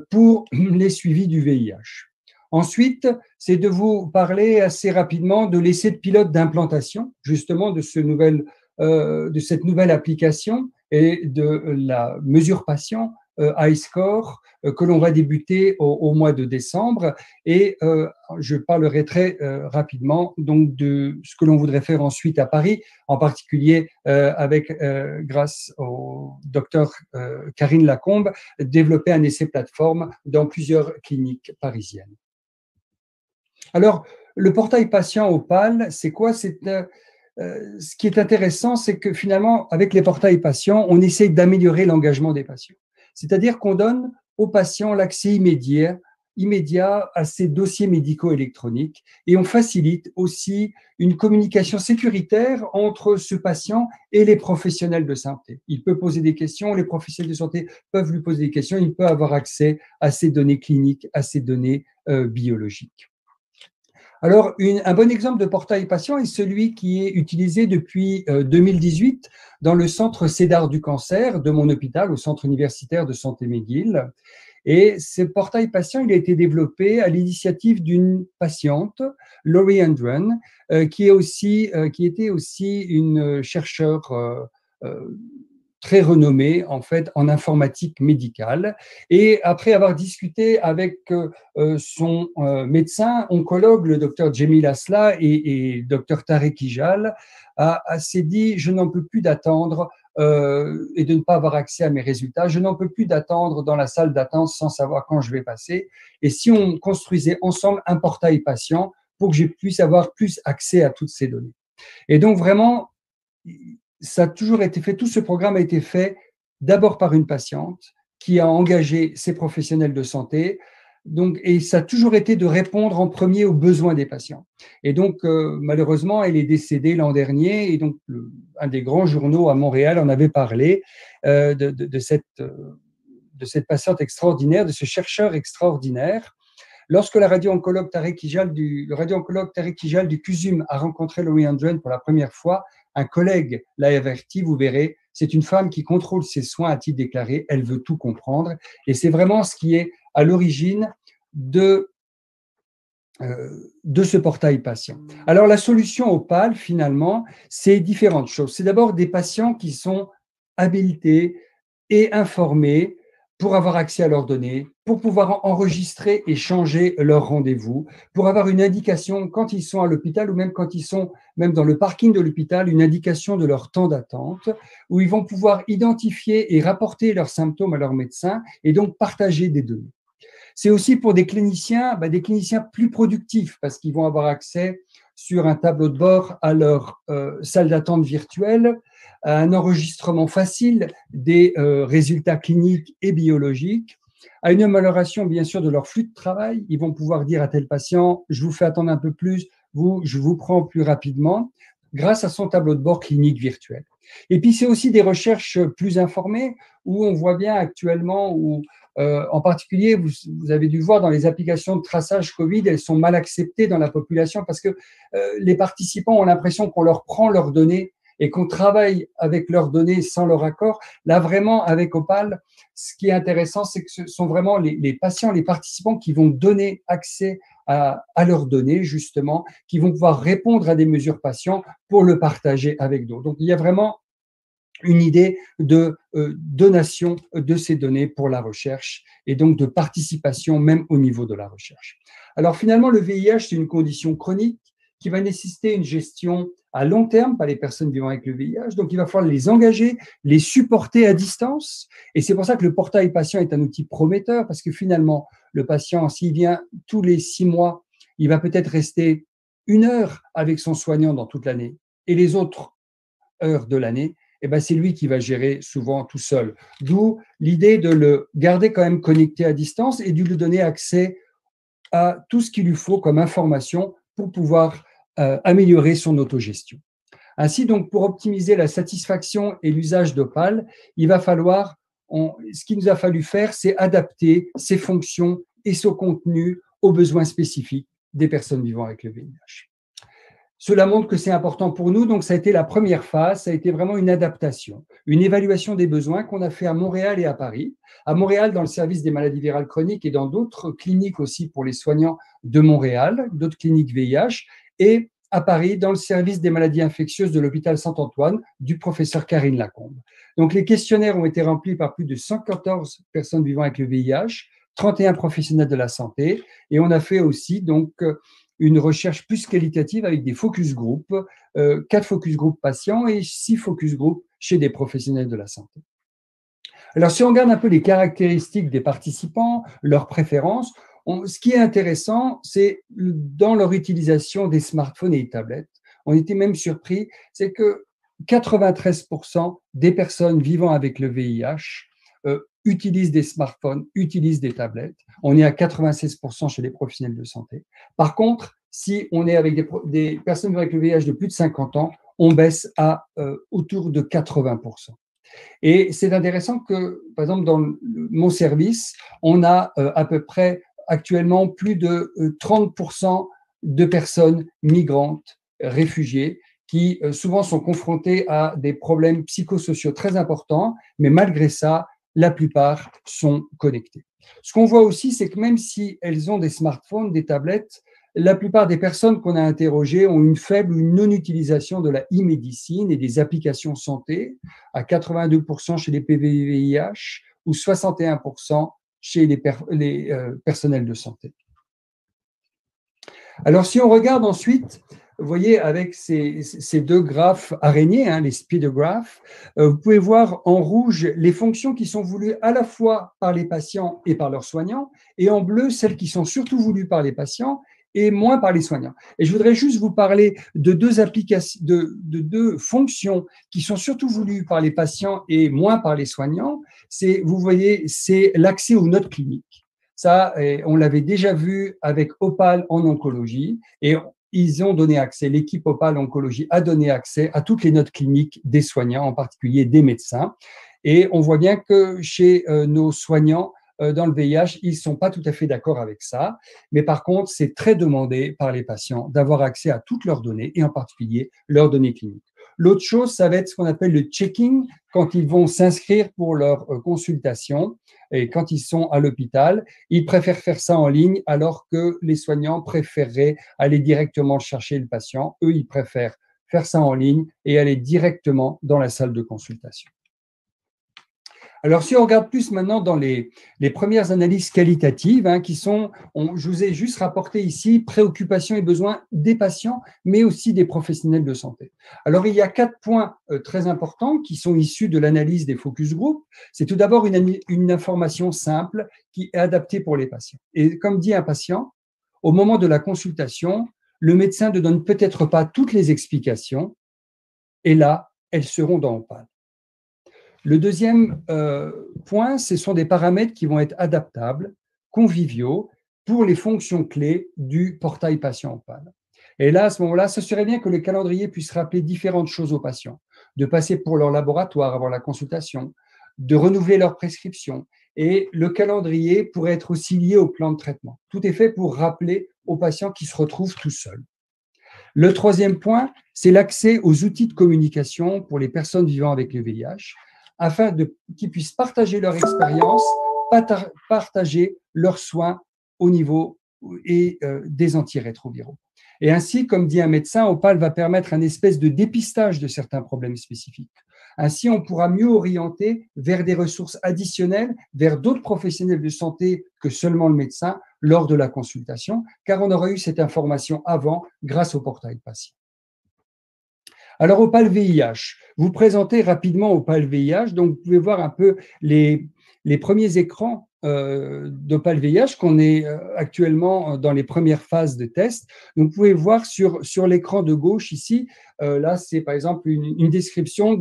[SPEAKER 3] pour les suivis du VIH. Ensuite, c'est de vous parler assez rapidement de l'essai de pilote d'implantation, justement, de cette nouvelle application et de la mesure patient iScore que l'on va débuter au mois de décembre et je parlerai très rapidement donc de ce que l'on voudrait faire ensuite à Paris, en particulier grâce au docteur Karine Lacombe, développer un essai plateforme dans plusieurs cliniques parisiennes. Alors, le portail patient Opal, c'est quoi? Ce qui est intéressant, c'est que finalement, avec les portails patients, on essaie d'améliorer l'engagement des patients. C'est-à-dire qu'on donne aux patients l'accès immédiat à ces dossiers médicaux électroniques et on facilite aussi une communication sécuritaire entre ce patient et les professionnels de santé. Il peut poser des questions, les professionnels de santé peuvent lui poser des questions, il peut avoir accès à ces données cliniques, à ces données biologiques. Alors, un bon exemple de portail patient est celui qui est utilisé depuis 2018 dans le centre CEDAR du cancer de mon hôpital, au Centre universitaire de santé McGill. Et ce portail patient, il a été développé à l'initiative d'une patiente, Laurie Andren, qui était aussi une chercheure très renommée en fait en informatique médicale. Et après avoir discuté avec son médecin oncologue, le docteur Jamil Asla et docteur Tarek Ijal, s'est dit je n'en peux plus d'attendre et de ne pas avoir accès à mes résultats. Je n'en peux plus d'attendre dans la salle d'attente sans savoir quand je vais passer. Et si on construisait ensemble un portail patient pour que je puisse avoir plus accès à toutes ces données. Et donc vraiment, ça a toujours été fait, tout ce programme a été fait d'abord par une patiente qui a engagé ses professionnels de santé. Donc, et ça a toujours été de répondre en premier aux besoins des patients. Et donc, malheureusement, elle est décédée l'an dernier. Et donc, un des grands journaux à Montréal en avait parlé de cette patiente extraordinaire, de ce chercheur extraordinaire. Lorsque le radio-oncologue Tarek Ijal du CUSUM a rencontré Laurie Andren pour la première fois, un collègue l'a averti, vous verrez, c'est une femme qui contrôle ses soins, a-t-il déclaré, elle veut tout comprendre. Et c'est vraiment ce qui est à l'origine de ce portail patient. Alors, la solution Opale, finalement, c'est différentes choses. C'est d'abord des patients qui sont habilités et informés pour avoir accès à leurs données, pour pouvoir enregistrer et changer leurs rendez-vous, pour avoir une indication quand ils sont à l'hôpital ou même quand ils sont même dans le parking de l'hôpital, une indication de leur temps d'attente, où ils vont pouvoir identifier et rapporter leurs symptômes à leur médecin et donc partager des données. C'est aussi pour des cliniciens plus productifs parce qu'ils vont avoir accès sur un tableau de bord à leur salle d'attente virtuelle, à un enregistrement facile des résultats cliniques et biologiques, à une amélioration bien sûr de leur flux de travail. Ils vont pouvoir dire à tel patient, je vous fais attendre un peu plus, je vous prends plus rapidement, grâce à son tableau de bord clinique virtuel. Et puis c'est aussi des recherches plus informées où on voit bien actuellement où en particulier, vous avez dû voir dans les applications de traçage Covid, elles sont mal acceptées dans la population parce que les participants ont l'impression qu'on leur prend leurs données et qu'on travaille avec leurs données sans leur accord. Là, vraiment, avec Opale, ce qui est intéressant, c'est que ce sont vraiment les patients, les participants qui vont donner accès à leurs données, justement, qui vont pouvoir répondre à des mesures patients pour le partager avec d'autres. Donc, il y a vraiment une idée de donation de ces données pour la recherche et donc de participation même au niveau de la recherche. Alors finalement, le VIH, c'est une condition chronique qui va nécessiter une gestion à long terme par les personnes vivant avec le VIH. Donc, il va falloir les engager, les supporter à distance. Et c'est pour ça que le portail patient est un outil prometteur parce que finalement, le patient, s'il vient tous les 6 mois, il va peut-être rester 1 heure avec son soignant dans toute l'année et les autres heures de l'année, eh ben, c'est lui qui va gérer souvent tout seul. D'où l'idée de le garder quand même connecté à distance et de lui donner accès à tout ce qu'il lui faut comme information pour pouvoir améliorer son autogestion. Ainsi, donc, pour optimiser la satisfaction et l'usage d'Opale, il va falloir, ce qu'il nous a fallu faire, c'est adapter ses fonctions et son contenu aux besoins spécifiques des personnes vivant avec le VIH. Cela montre que c'est important pour nous, donc ça a été la première phase, ça a été vraiment une adaptation, une évaluation des besoins qu'on a fait à Montréal et à Paris. À Montréal, dans le service des maladies virales chroniques et dans d'autres cliniques aussi pour les soignants de Montréal, d'autres cliniques VIH, et à Paris, dans le service des maladies infectieuses de l'hôpital Saint-Antoine du professeur Karine Lacombe. Donc les questionnaires ont été remplis par plus de 114 personnes vivant avec le VIH, 31 professionnels de la santé, et on a fait aussi donc une recherche plus qualitative avec des focus group, 4 focus group patients et 6 focus group chez des professionnels de la santé. Alors, si on regarde un peu les caractéristiques des participants, leurs préférences, ce qui est intéressant, c'est dans leur utilisation des smartphones et des tablettes. On était même surpris, c'est que 93% des personnes vivant avec le VIH utilisent des smartphones, utilisent des tablettes. On est à 96% chez les professionnels de santé. Par contre, si on est avec des personnes avec le VIH de plus de 50 ans, on baisse à autour de 80%. Et c'est intéressant que, par exemple, dans mon service, on a à peu près actuellement plus de 30% de personnes migrantes, réfugiées, qui souvent sont confrontées à des problèmes psychosociaux très importants, mais malgré ça, la plupart sont connectées. Ce qu'on voit aussi, c'est que même si elles ont des smartphones, des tablettes, la plupart des personnes qu'on a interrogées ont une faible ou une non-utilisation de la e-médecine et des applications santé, à 82% chez les PVVIH ou 61% chez les personnels de santé. Alors, si on regarde ensuite, vous voyez, avec ces 2 graphes araignées, les speedographes, vous pouvez voir en rouge les fonctions qui sont voulues à la fois par les patients et par leurs soignants, et en bleu, celles qui sont surtout voulues par les patients et moins par les soignants. Et je voudrais juste vous parler de 2 applications, de 2 fonctions qui sont surtout voulues par les patients et moins par les soignants. Vous voyez, c'est l'accès aux notes cliniques. Ça, on l'avait déjà vu avec Opale en oncologie et ils ont donné accès, l'équipe Opale Oncologie a donné accès à toutes les notes cliniques des soignants, en particulier des médecins. Et on voit bien que chez nos soignants, dans le VIH, ils ne sont pas tout à fait d'accord avec ça. Mais par contre, c'est très demandé par les patients d'avoir accès à toutes leurs données et en particulier leurs données cliniques. L'autre chose, ça va être ce qu'on appelle le checking quand ils vont s'inscrire pour leur consultation. et quand ils sont à l'hôpital, ils préfèrent faire ça en ligne alors que les soignants préféreraient aller directement chercher le patient. Eux, ils préfèrent faire ça en ligne et aller directement dans la salle de consultation. Alors, si on regarde plus maintenant dans les premières analyses qualitatives, qui sont, je vous ai juste rapporté ici, préoccupations et besoins des patients, mais aussi des professionnels de santé. Alors, il y a 4 points très importants qui sont issus de l'analyse des focus group. C'est tout d'abord une information simple qui est adaptée pour les patients. Et comme dit un patient, au moment de la consultation, le médecin ne donne peut-être pas toutes les explications, et là, elles seront dans Opal. Le deuxième point, ce sont des paramètres qui vont être adaptables, conviviaux, pour les fonctions clés du portail patient Opal. Et là, à ce moment-là, ce serait bien que le calendrier puisse rappeler différentes choses aux patients, de passer pour leur laboratoire avant la consultation, de renouveler leur prescription. Et le calendrier pourrait être aussi lié au plan de traitement. Tout est fait pour rappeler aux patients qui se retrouvent tout seuls. Le troisième point, c'est l'accès aux outils de communication pour les personnes vivant avec le VIH, afin qu'ils puissent partager leur expérience, partager leurs soins au niveau des antirétroviraux. Et ainsi, comme dit un médecin, Opal va permettre un espèce de dépistage de certains problèmes spécifiques. Ainsi, on pourra mieux orienter vers des ressources additionnelles, vers d'autres professionnels de santé que seulement le médecin lors de la consultation, car on aura eu cette information avant grâce au portail patient. Alors, Opal VIH, vous présentez rapidement Opal VIH. Donc, vous pouvez voir un peu les premiers écrans d'Opal VIH qu'on est actuellement dans les premières phases de test. Donc, vous pouvez voir sur l'écran de gauche ici, là, c'est par exemple une description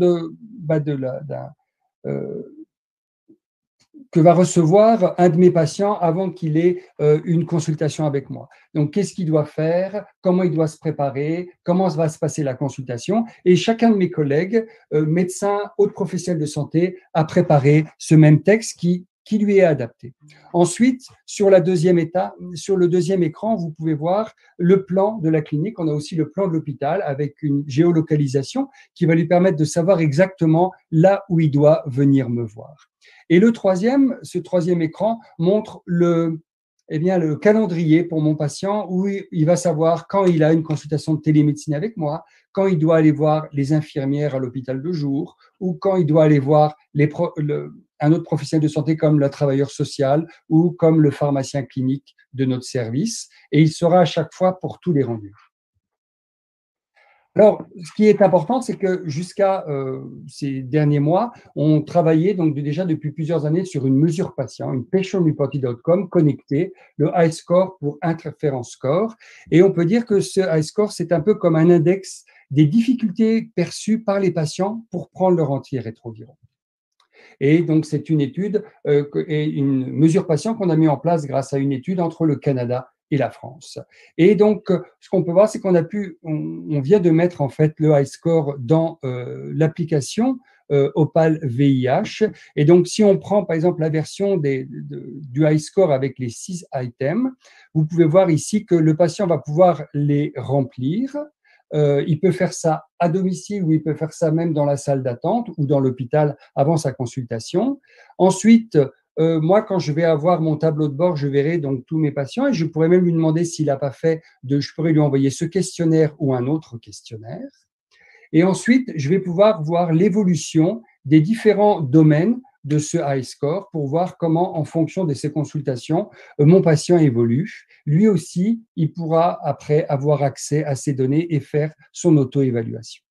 [SPEAKER 3] que va recevoir un de mes patients avant qu'il ait une consultation avec moi. Donc, qu'est-ce qu'il doit faire, comment il doit se préparer, comment va se passer la consultation. Et chacun de mes collègues, médecins, autres professionnels de santé, a préparé ce même texte qui lui est adapté. Ensuite, sur le deuxième écran, vous pouvez voir le plan de la clinique. On a aussi le plan de l'hôpital avec une géolocalisation qui va lui permettre de savoir exactement là où il doit venir me voir. Et ce troisième écran montre le calendrier pour mon patient où il va savoir quand il a une consultation de télémédecine avec moi, quand il doit aller voir les infirmières à l'hôpital de jour ou quand il doit aller voir un autre professionnel de santé comme le travailleur social ou comme le pharmacien clinique de notre service. Et il sera à chaque fois pour tous les rendus. Alors, ce qui est important, c'est que jusqu'à ces derniers mois, on travaillait donc déjà depuis plusieurs années sur une mesure patient, une patient reported outcome connectée, le HiScore pour Interference Score. Et on peut dire que ce HiScore, c'est un peu comme un index des difficultés perçues par les patients pour prendre leur antirétroviraux. Et donc, c'est une étude et une mesure patient qu'on a mis en place grâce à une étude entre le Canada et la France. Et donc, ce qu'on peut voir, c'est on vient de mettre en fait le HiScore dans l'application Opal VIH. Et donc, si on prend par exemple la version du HiScore avec les 6 items, vous pouvez voir ici que le patient va pouvoir les remplir. Il peut faire ça à domicile ou il peut faire ça même dans la salle d'attente ou dans l'hôpital avant sa consultation. Ensuite, moi, quand je vais avoir mon tableau de bord, je verrai donc tous mes patients et je pourrais même lui demander s'il n'a pas fait je pourrais lui envoyer ce questionnaire ou un autre questionnaire. Et ensuite, je vais pouvoir voir l'évolution des différents domaines de ce HiScore pour voir comment, en fonction de ces consultations, mon patient évolue. Lui aussi, il pourra après avoir accès à ces données et faire son auto-évaluation.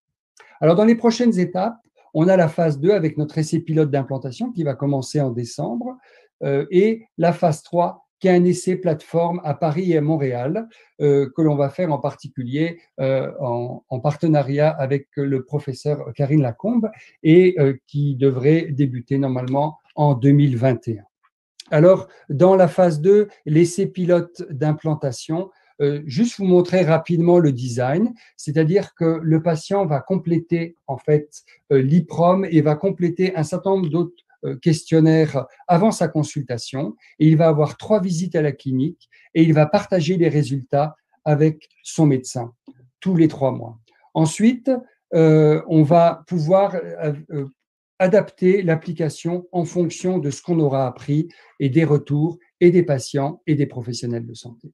[SPEAKER 3] Alors, dans les prochaines étapes, on a la phase 2 avec notre essai pilote d'implantation qui va commencer en décembre et la phase 3 qui est un essai plateforme à Paris et à Montréal que l'on va faire en particulier en partenariat avec le professeur Karine Lacombe et qui devrait débuter normalement en 2021. Alors, dans la phase 2, l'essai pilote d'implantation, juste vous montrer rapidement le design, c'est-à-dire que le patient va compléter en fait l'IPROM et va compléter un certain nombre d'autres questionnaires avant sa consultation et il va avoir 3 visites à la clinique et il va partager les résultats avec son médecin tous les 3 mois. Ensuite, on va pouvoir adapter l'application en fonction de ce qu'on aura appris et des retours et des patients et des professionnels de santé.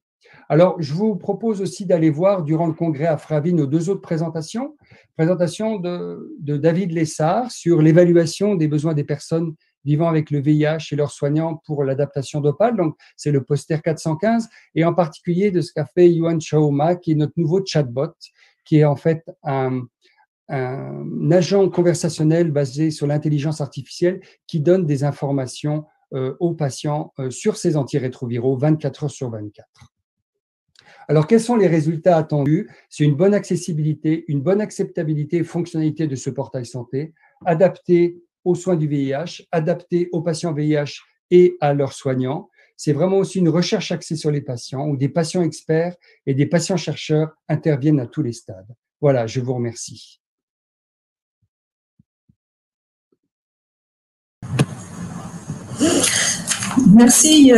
[SPEAKER 3] Alors, je vous propose aussi d'aller voir durant le congrès à Fravi nos deux autres présentations. Présentation de David Lessard sur l'évaluation des besoins des personnes vivant avec le VIH et leurs soignants pour l'adaptation d'Opal. Donc, c'est le poster 415 et en particulier de ce qu'a fait Yuan Chaoma, qui est notre nouveau chatbot, qui est en fait un agent conversationnel basé sur l'intelligence artificielle qui donne des informations aux patients sur ces antirétroviraux 24 heures sur 24. Alors, quels sont les résultats attendus? C'est une bonne accessibilité, une bonne acceptabilité et fonctionnalité de ce portail santé, adapté aux soins du VIH, adapté aux patients VIH et à leurs soignants. C'est vraiment aussi une recherche axée sur les patients, où des patients experts et des patients chercheurs interviennent à tous les stades. Voilà, je vous remercie.
[SPEAKER 1] Merci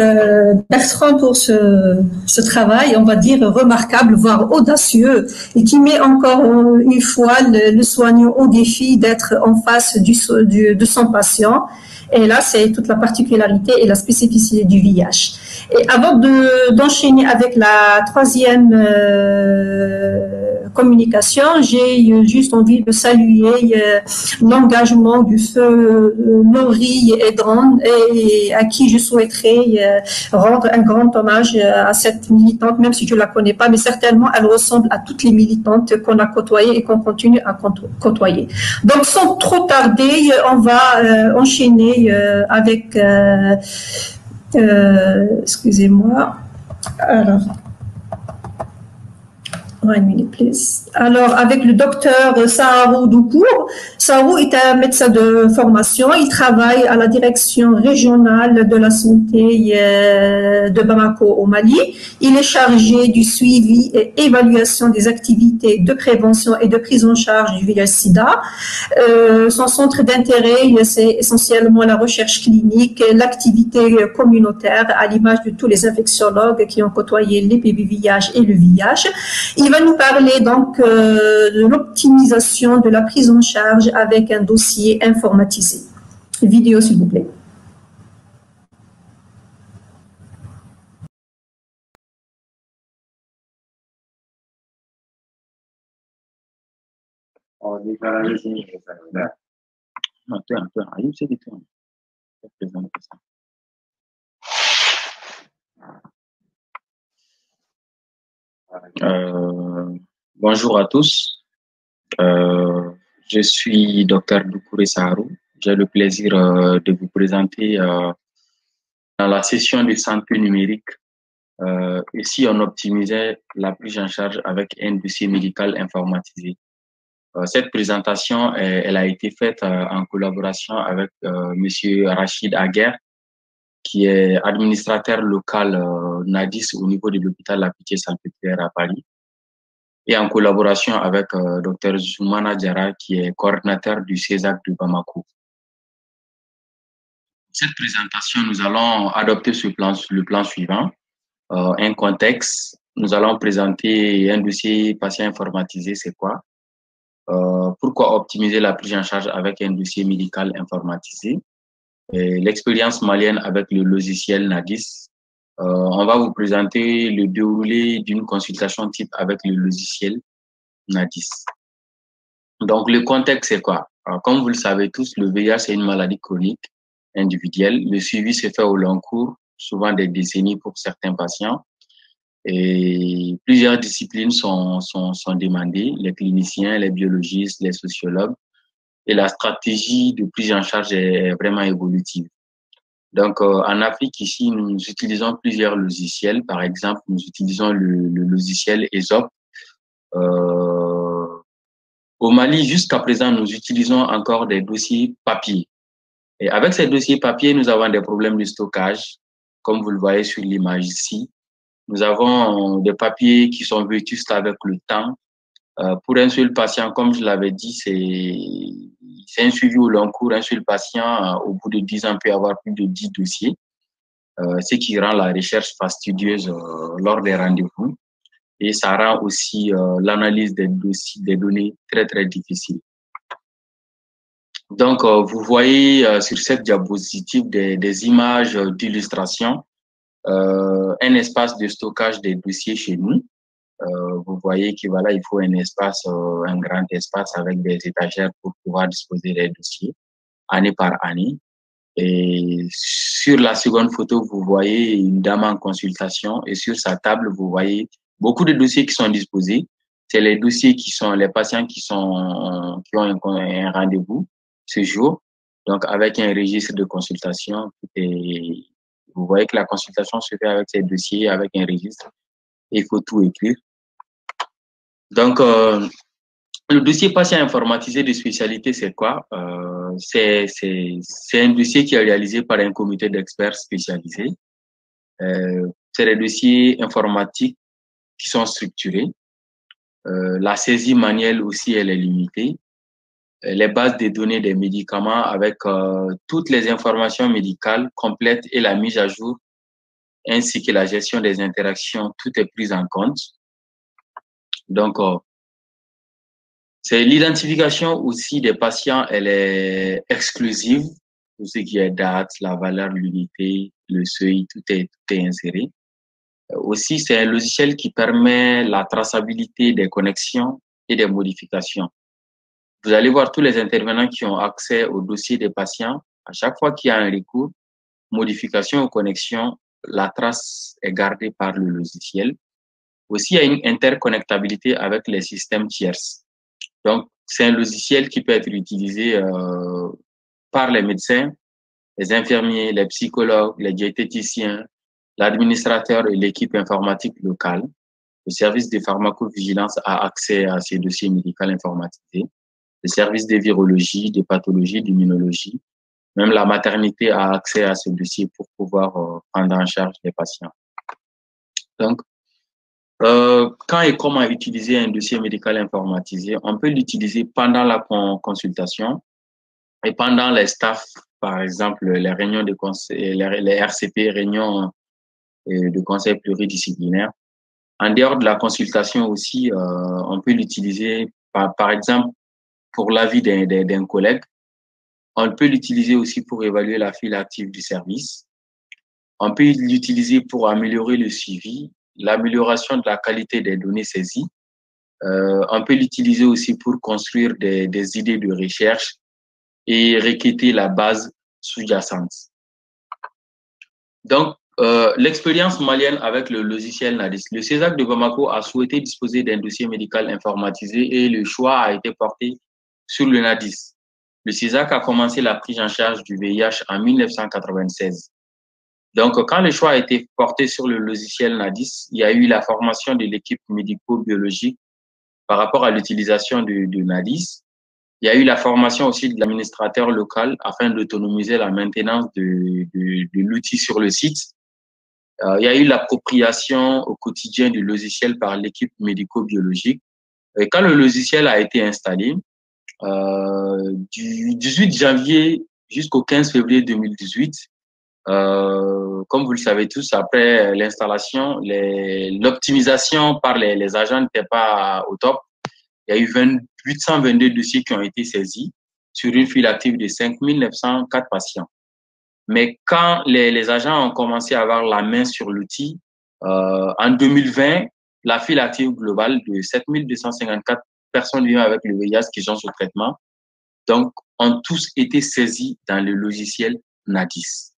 [SPEAKER 1] Bertrand pour ce travail, on va dire remarquable, voire audacieux, et qui met encore une fois le soignant au défi d'être en face de son patient. Et là, c'est toute la particularité et la spécificité du VIH. Et avant d'enchaîner avec la troisième communication, j'ai juste envie de saluer l'engagement du feu Laurie Edron, et à qui je souhaiterais rendre un grand hommage à cette militante, même si je ne la connais pas, mais certainement elle ressemble à toutes les militantes qu'on a côtoyées et qu'on continue à côtoyer. Donc sans trop tarder, on va enchaîner avec excusez-moi. Alors, one minute, please. Alors, avec le docteur Saharou Doukour. Saharou est un médecin de formation. Il travaille à la direction régionale de la santé de Bamako au Mali. Il est chargé du suivi et évaluation des activités de prévention et de prise en charge du VIH-Sida. Son centre d'intérêt, c'est essentiellement la recherche clinique, l'activité communautaire, à l'image de tous les infectiologues qui ont côtoyé l'épidémie-VIH et le VIH. Il va nous parler donc de l'optimisation de la prise en charge avec un dossier informatisé. Vidéo, s'il vous plaît.
[SPEAKER 4] Bonjour à tous. Je suis Dr Doukouré Saharou. J'ai le plaisir de vous présenter dans la session de santé numérique. Ici, on optimisait la prise en charge avec un dossier médical informatisé. Cette présentation, elle a été faite en collaboration avec Monsieur Rachid Aguerre, qui est administrateur local NADIS au niveau de l'hôpital La Pitié-Salpêtrière à Paris, et en collaboration avec Dr Zoumana Diarra, qui est coordinateur du CESAC de Bamako. Cette présentation, nous allons adopter le plan suivant. Un contexte, nous allons présenter un dossier patient informatisé, c'est quoi? Pourquoi optimiser la prise en charge avec un dossier médical informatisé? L'expérience malienne avec le logiciel NADIS. On va vous présenter le déroulé d'une consultation type avec le logiciel NADIS. Donc, le contexte, c'est quoi? Alors, comme vous le savez tous, le VIH, c'est une maladie chronique individuelle. Le suivi se fait au long cours, souvent des décennies pour certains patients. Et plusieurs disciplines sont demandées, les cliniciens, les biologistes, les sociologues. Et la stratégie de prise en charge est vraiment évolutive. Donc, en Afrique, ici, nous utilisons plusieurs logiciels. Par exemple, nous utilisons le logiciel ESOP. Au Mali, jusqu'à présent, nous utilisons encore des dossiers papier. Et avec ces dossiers papier, nous avons des problèmes de stockage, comme vous le voyez sur l'image ici. Nous avons des papiers qui sont vétustes avec le temps. Pour un seul patient, comme je l'avais dit, c'est un suivi au long cours. Un seul patient, au bout de 10 ans, peut avoir plus de 10 dossiers, ce qui rend la recherche fastidieuse lors des rendez-vous. Et ça rend aussi l'analyse des données très, très difficile. Donc, vous voyez sur cette diapositive des images d'illustration, un espace de stockage des dossiers chez nous. Vous voyez que voilà, il faut un espace, un grand espace avec des étagères pour pouvoir disposer des dossiers année par année. Et sur la seconde photo, vous voyez une dame en consultation et sur sa table, vous voyez beaucoup de dossiers qui sont disposés. C'est les dossiers qui sont les patients qui ont un rendez-vous ce jour. Donc, avec un registre de consultation, vous voyez que la consultation se fait avec ces dossiers, avec un registre. Et il faut tout écrire. Donc, le dossier patient informatisé de spécialité, c'est quoi? C'est un dossier qui est réalisé par un comité d'experts spécialisés. C'est des dossiers informatiques qui sont structurés. La saisie manuelle aussi, elle est limitée. Les bases de données des médicaments avec toutes les informations médicales complètes et la mise à jour, ainsi que la gestion des interactions, tout est pris en compte. Donc, c'est l'identification aussi des patients, elle est exclusive. Tout ce qui est date, la valeur, l'unité, le seuil, tout est inséré. Aussi, c'est un logiciel qui permet la traçabilité des connexions et des modifications. Vous allez voir tous les intervenants qui ont accès au dossier des patients. À chaque fois qu'il y a un recours, modification ou connexion, la trace est gardée par le logiciel. Aussi, il y a une interconnectabilité avec les systèmes tierces. Donc, c'est un logiciel qui peut être utilisé par les médecins, les infirmiers, les psychologues, les diététiciens, l'administrateur et l'équipe informatique locale. Le service de pharmacovigilance a accès à ces dossiers médicaux informatisés. Le service de virologie, de pathologie, d'immunologie. Même la maternité a accès à ce dossier pour pouvoir prendre en charge les patients. Donc, quand et comment utiliser un dossier médical informatisé? On peut l'utiliser pendant la consultation et pendant les staffs, par exemple, les réunions de conseil, les RCP, réunions de conseil pluridisciplinaire. En dehors de la consultation aussi, on peut l'utiliser, par exemple, pour l'avis d'un collègue. On peut l'utiliser aussi pour évaluer la file active du service. On peut l'utiliser pour améliorer le suivi, l'amélioration de la qualité des données saisies. On peut l'utiliser aussi pour construire des idées de recherche et requêter la base sous-jacente. Donc, l'expérience malienne avec le logiciel NADIS. Le CESAC de Bamako a souhaité disposer d'un dossier médical informatisé et le choix a été porté sur le NADIS. Le CESAC a commencé la prise en charge du VIH en 1996. Donc, quand le choix a été porté sur le logiciel NADIS, il y a eu la formation de l'équipe médico-biologique par rapport à l'utilisation du NADIS. Il y a eu la formation aussi de l'administrateur local afin d'autonomiser la maintenance de l'outil sur le site. Il y a eu l'appropriation au quotidien du logiciel par l'équipe médico-biologique. Et quand le logiciel a été installé, du 18 janvier jusqu'au 15 février 2018, comme vous le savez tous, après l'installation, l'optimisation par les agents n'était pas au top. Il y a eu 822 dossiers qui ont été saisis sur une file active de 5 904 patients. Mais quand les agents ont commencé à avoir la main sur l'outil, en 2020, la file active globale de 7 254 personnes vivant avec le VIH qui sont sous traitement, donc, ont tous été saisis dans le logiciel NADIS.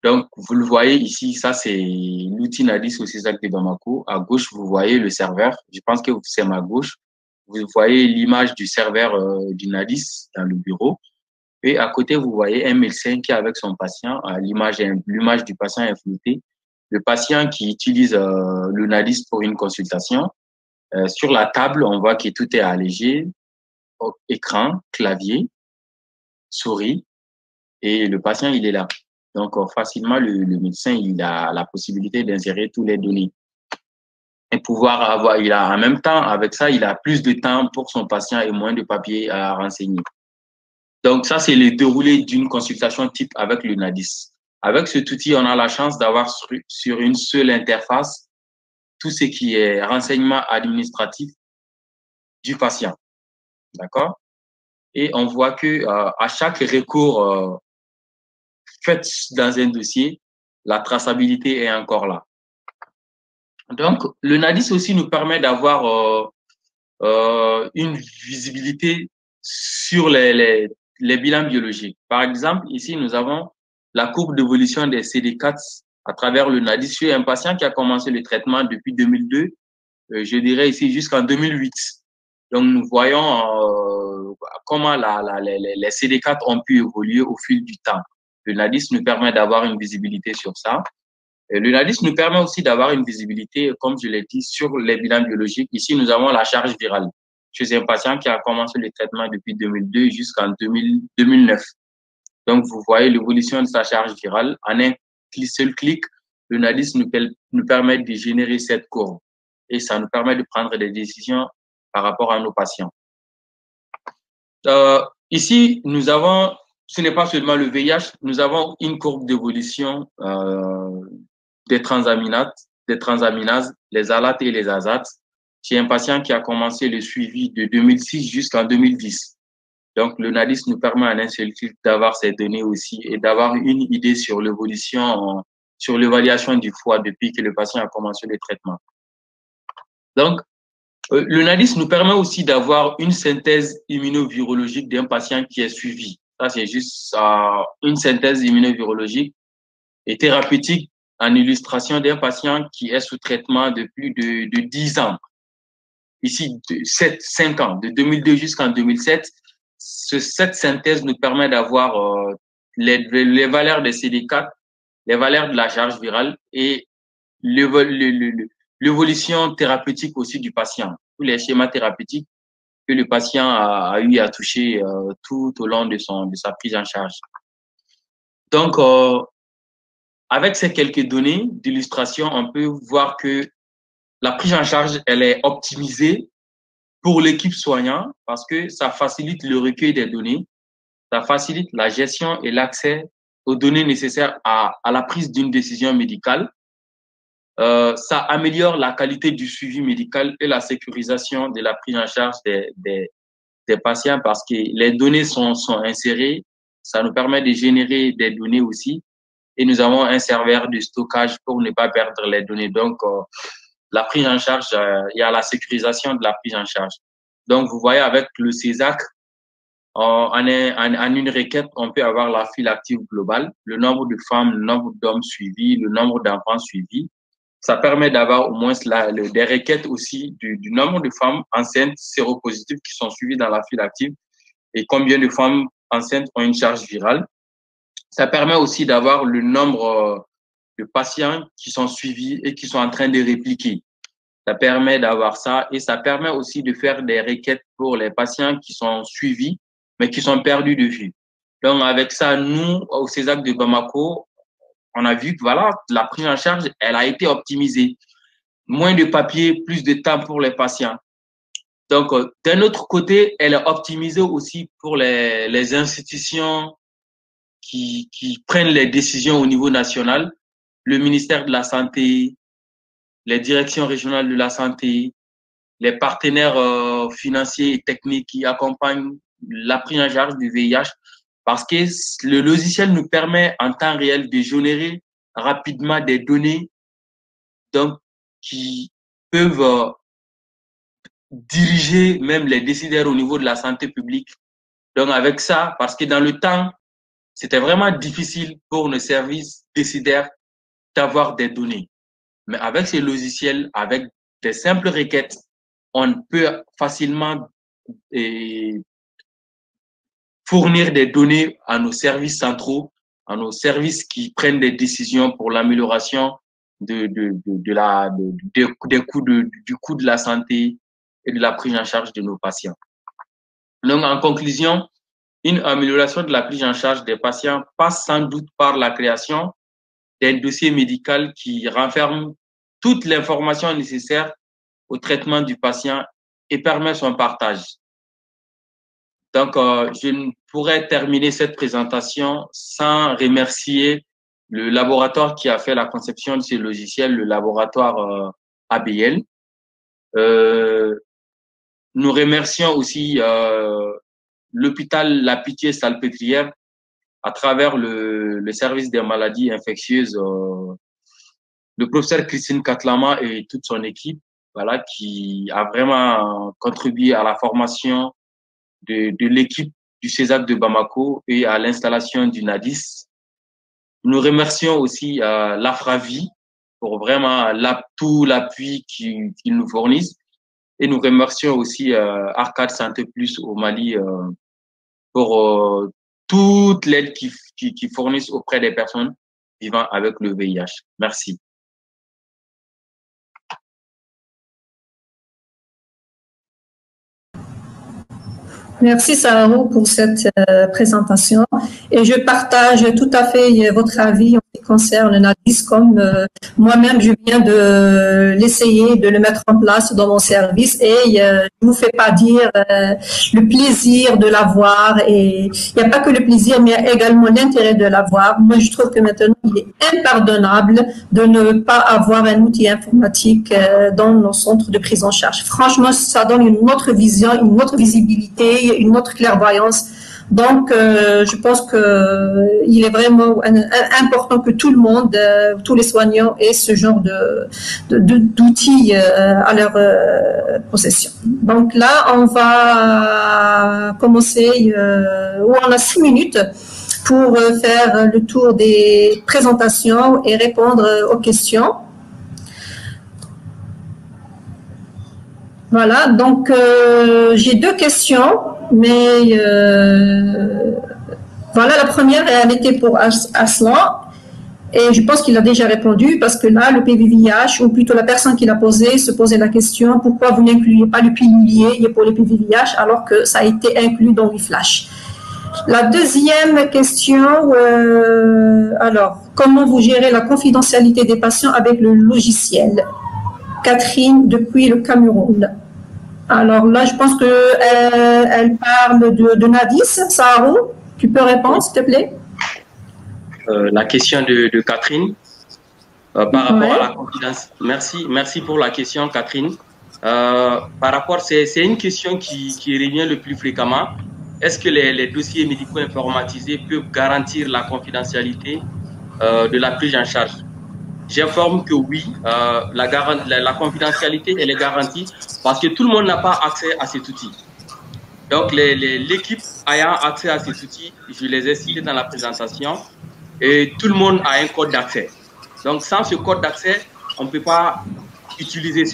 [SPEAKER 4] Donc, vous le voyez ici, ça c'est l'outil NADIS au CESAC de Bamako. À gauche, vous voyez le serveur. Je pense que c'est ma gauche. Vous voyez l'image du serveur du NADIS dans le bureau. Et à côté, vous voyez un médecin qui est avec son patient. L'image du patient est floutée. Le patient qui utilise le NADIS pour une consultation. Sur la table, on voit que tout est allégé. Écran, clavier, souris. Et le patient, il est là. Donc, facilement, le médecin, il a la possibilité d'insérer toutes les données. Et pouvoir avoir, en même temps, avec ça, il a plus de temps pour son patient et moins de papier à renseigner. Donc, ça, c'est le déroulé d'une consultation type avec le NADIS. Avec cet outil, on a la chance d'avoir sur une seule interface tout ce qui est renseignement administratif du patient. D'accord? et on voit que à chaque recours fait dans un dossier, la traçabilité est encore là. Donc, le NADIS aussi nous permet d'avoir une visibilité sur les bilans biologiques. Par exemple, ici, nous avons la courbe d'évolution des CD4 à travers le NADIS sur un patient qui a commencé le traitement depuis 2002, je dirais ici jusqu'en 2008. Donc, nous voyons comment les CD4 ont pu évoluer au fil du temps. Le NADIS nous permet d'avoir une visibilité sur ça. Et le NADIS nous permet aussi d'avoir une visibilité, comme je l'ai dit, sur les bilans biologiques. Ici, nous avons la charge virale chez un patient qui a commencé le traitement depuis 2002 jusqu'en 2009. Donc, vous voyez l'évolution de sa charge virale. En un seul clic, le NADIS nous permet de générer cette courbe. Et ça nous permet de prendre des décisions par rapport à nos patients. Ici, nous avons, ce n'est pas seulement le VIH, nous avons une courbe d'évolution des transaminases, les ALAT et les AZAT, chez un patient qui a commencé le suivi de 2006 jusqu'en 2010. Donc, le NADIS nous permet en un seul clic d'avoir ces données aussi et d'avoir une idée sur l'évolution, sur l'évaluation du foie depuis que le patient a commencé le traitement. Donc, le NADIS nous permet aussi d'avoir une synthèse immunovirologique d'un patient qui est suivi. Ça, c'est juste une synthèse immunovirologique et thérapeutique en illustration d'un patient qui est sous traitement de plus de 10 ans. Ici, 5 ans, de 2002 jusqu'en 2007. Cette synthèse nous permet d'avoir les valeurs des CD4, les valeurs de la charge virale et l'évolution thérapeutique aussi du patient, tous les schémas thérapeutiques que le patient a eu à toucher tout au long de sa prise en charge. Donc, avec ces quelques données d'illustration, on peut voir que la prise en charge, elle est optimisée pour l'équipe soignante parce que ça facilite le recueil des données, ça facilite la gestion et l'accès aux données nécessaires à la prise d'une décision médicale. Ça améliore la qualité du suivi médical et la sécurisation de la prise en charge des patients parce que les données sont insérées. Ça nous permet de générer des données aussi. Et nous avons un serveur de stockage pour ne pas perdre les données. Donc, la prise en charge, il y a la sécurisation de la prise en charge. Donc, vous voyez, avec le CESAC, en une requête, on peut avoir la file active globale, le nombre de femmes, le nombre d'hommes suivis, le nombre d'enfants suivis. Ça permet d'avoir au moins des requêtes aussi du nombre de femmes enceintes séropositives qui sont suivies dans la file active et combien de femmes enceintes ont une charge virale. Ça permet aussi d'avoir le nombre de patients qui sont suivis et qui sont en train de répliquer. Ça permet d'avoir ça et ça permet aussi de faire des requêtes pour les patients qui sont suivis mais qui sont perdus de vue. Donc, avec ça, nous, au CESAC de Bamako, on a vu que voilà, la prise en charge, elle a été optimisée. Moins de papier, plus de temps pour les patients. Donc, d'un autre côté, elle est optimisée aussi pour les institutions qui prennent les décisions au niveau national, le ministère de la Santé, les directions régionales de la santé, les partenaires financiers et techniques qui accompagnent la prise en charge du VIH, parce que le logiciel nous permet en temps réel de générer rapidement des données donc, qui peuvent diriger même les décideurs au niveau de la santé publique. Donc, avec ça, parce que dans le temps, c'était vraiment difficile pour nos services décideurs d'avoir des données. Mais avec ces logiciels, avec des simples requêtes, on peut facilement fournir des données à nos services centraux, à nos services qui prennent des décisions pour l'amélioration du coût de la santé et de la prise en charge de nos patients. Donc, en conclusion, une amélioration de la prise en charge des patients passe sans doute par la création d'un dossier médical qui renferme toute l'information nécessaire au traitement du patient et permet son partage. Donc, je ne pourrais terminer cette présentation sans remercier le laboratoire qui a fait la conception de ce logiciel, le laboratoire ABL. Nous remercions aussi l'hôpital La Pitié-Salpêtrière, à travers le service des maladies infectieuses, le professeur Christine Katlama et toute son équipe, voilà, qui a vraiment contribué à la formation de l'équipe du CESAC de Bamako et à l'installation du NADIS. Nous remercions aussi l'AFRAVI pour vraiment tout l'appui qu'ils nous fournissent. Et nous remercions aussi Arcade Santé Plus au Mali pour toute l'aide qu'ils fournissent auprès des personnes vivant avec le VIH. Merci.
[SPEAKER 1] Merci Sarah pour cette présentation et je partage tout à fait votre avis en ce qui concerne le NADIS, comme moi-même je viens de l'essayer, de le mettre en place dans mon service et je ne vous fais pas dire le plaisir de l'avoir, et il n'y a pas que le plaisir mais il y a également l'intérêt de l'avoir. Moi je trouve que maintenant il est impardonnable de ne pas avoir un outil informatique dans nos centres de prise en charge. Franchement, ça donne une autre vision, une autre visibilité, une autre clairvoyance. Donc, je pense que il est vraiment important que tout le monde, tous les soignants, aient ce genre d'outils à leur possession. Donc là, on va commencer, on a 6 minutes pour faire le tour des présentations et répondre aux questions. Voilà, donc j'ai 2 questions, mais voilà, la première, elle était pour Aslan, et je pense qu'il a déjà répondu, parce que là, le PVVIH, ou plutôt la personne qui l'a posé, se posait la question, pourquoi vous n'incluez pas le pilulier pour le PVVIH, alors que ça a été inclus dans WeFlash. La deuxième question, alors, comment vous gérez la confidentialité des patients avec le logiciel? Catherine, depuis le Cameroun. Alors là, je pense qu'elle parle de Nadis. Saharou, tu peux répondre, s'il te plaît?
[SPEAKER 4] La question de Catherine, par rapport à la confidence. Merci pour la question, Catherine. Par rapport, c'est une question qui revient le plus fréquemment. Est-ce que les dossiers médicaux informatisés peuvent garantir la confidentialité de la prise en charge? J'informe que oui, la confidentialité, elle est garantie parce que tout le monde n'a pas accès à cet outil. Donc, l'équipe ayant accès à cet outil, je les ai cités dans la présentation, et tout le monde a un code d'accès. Donc, sans ce code d'accès, on ne peut pas utiliser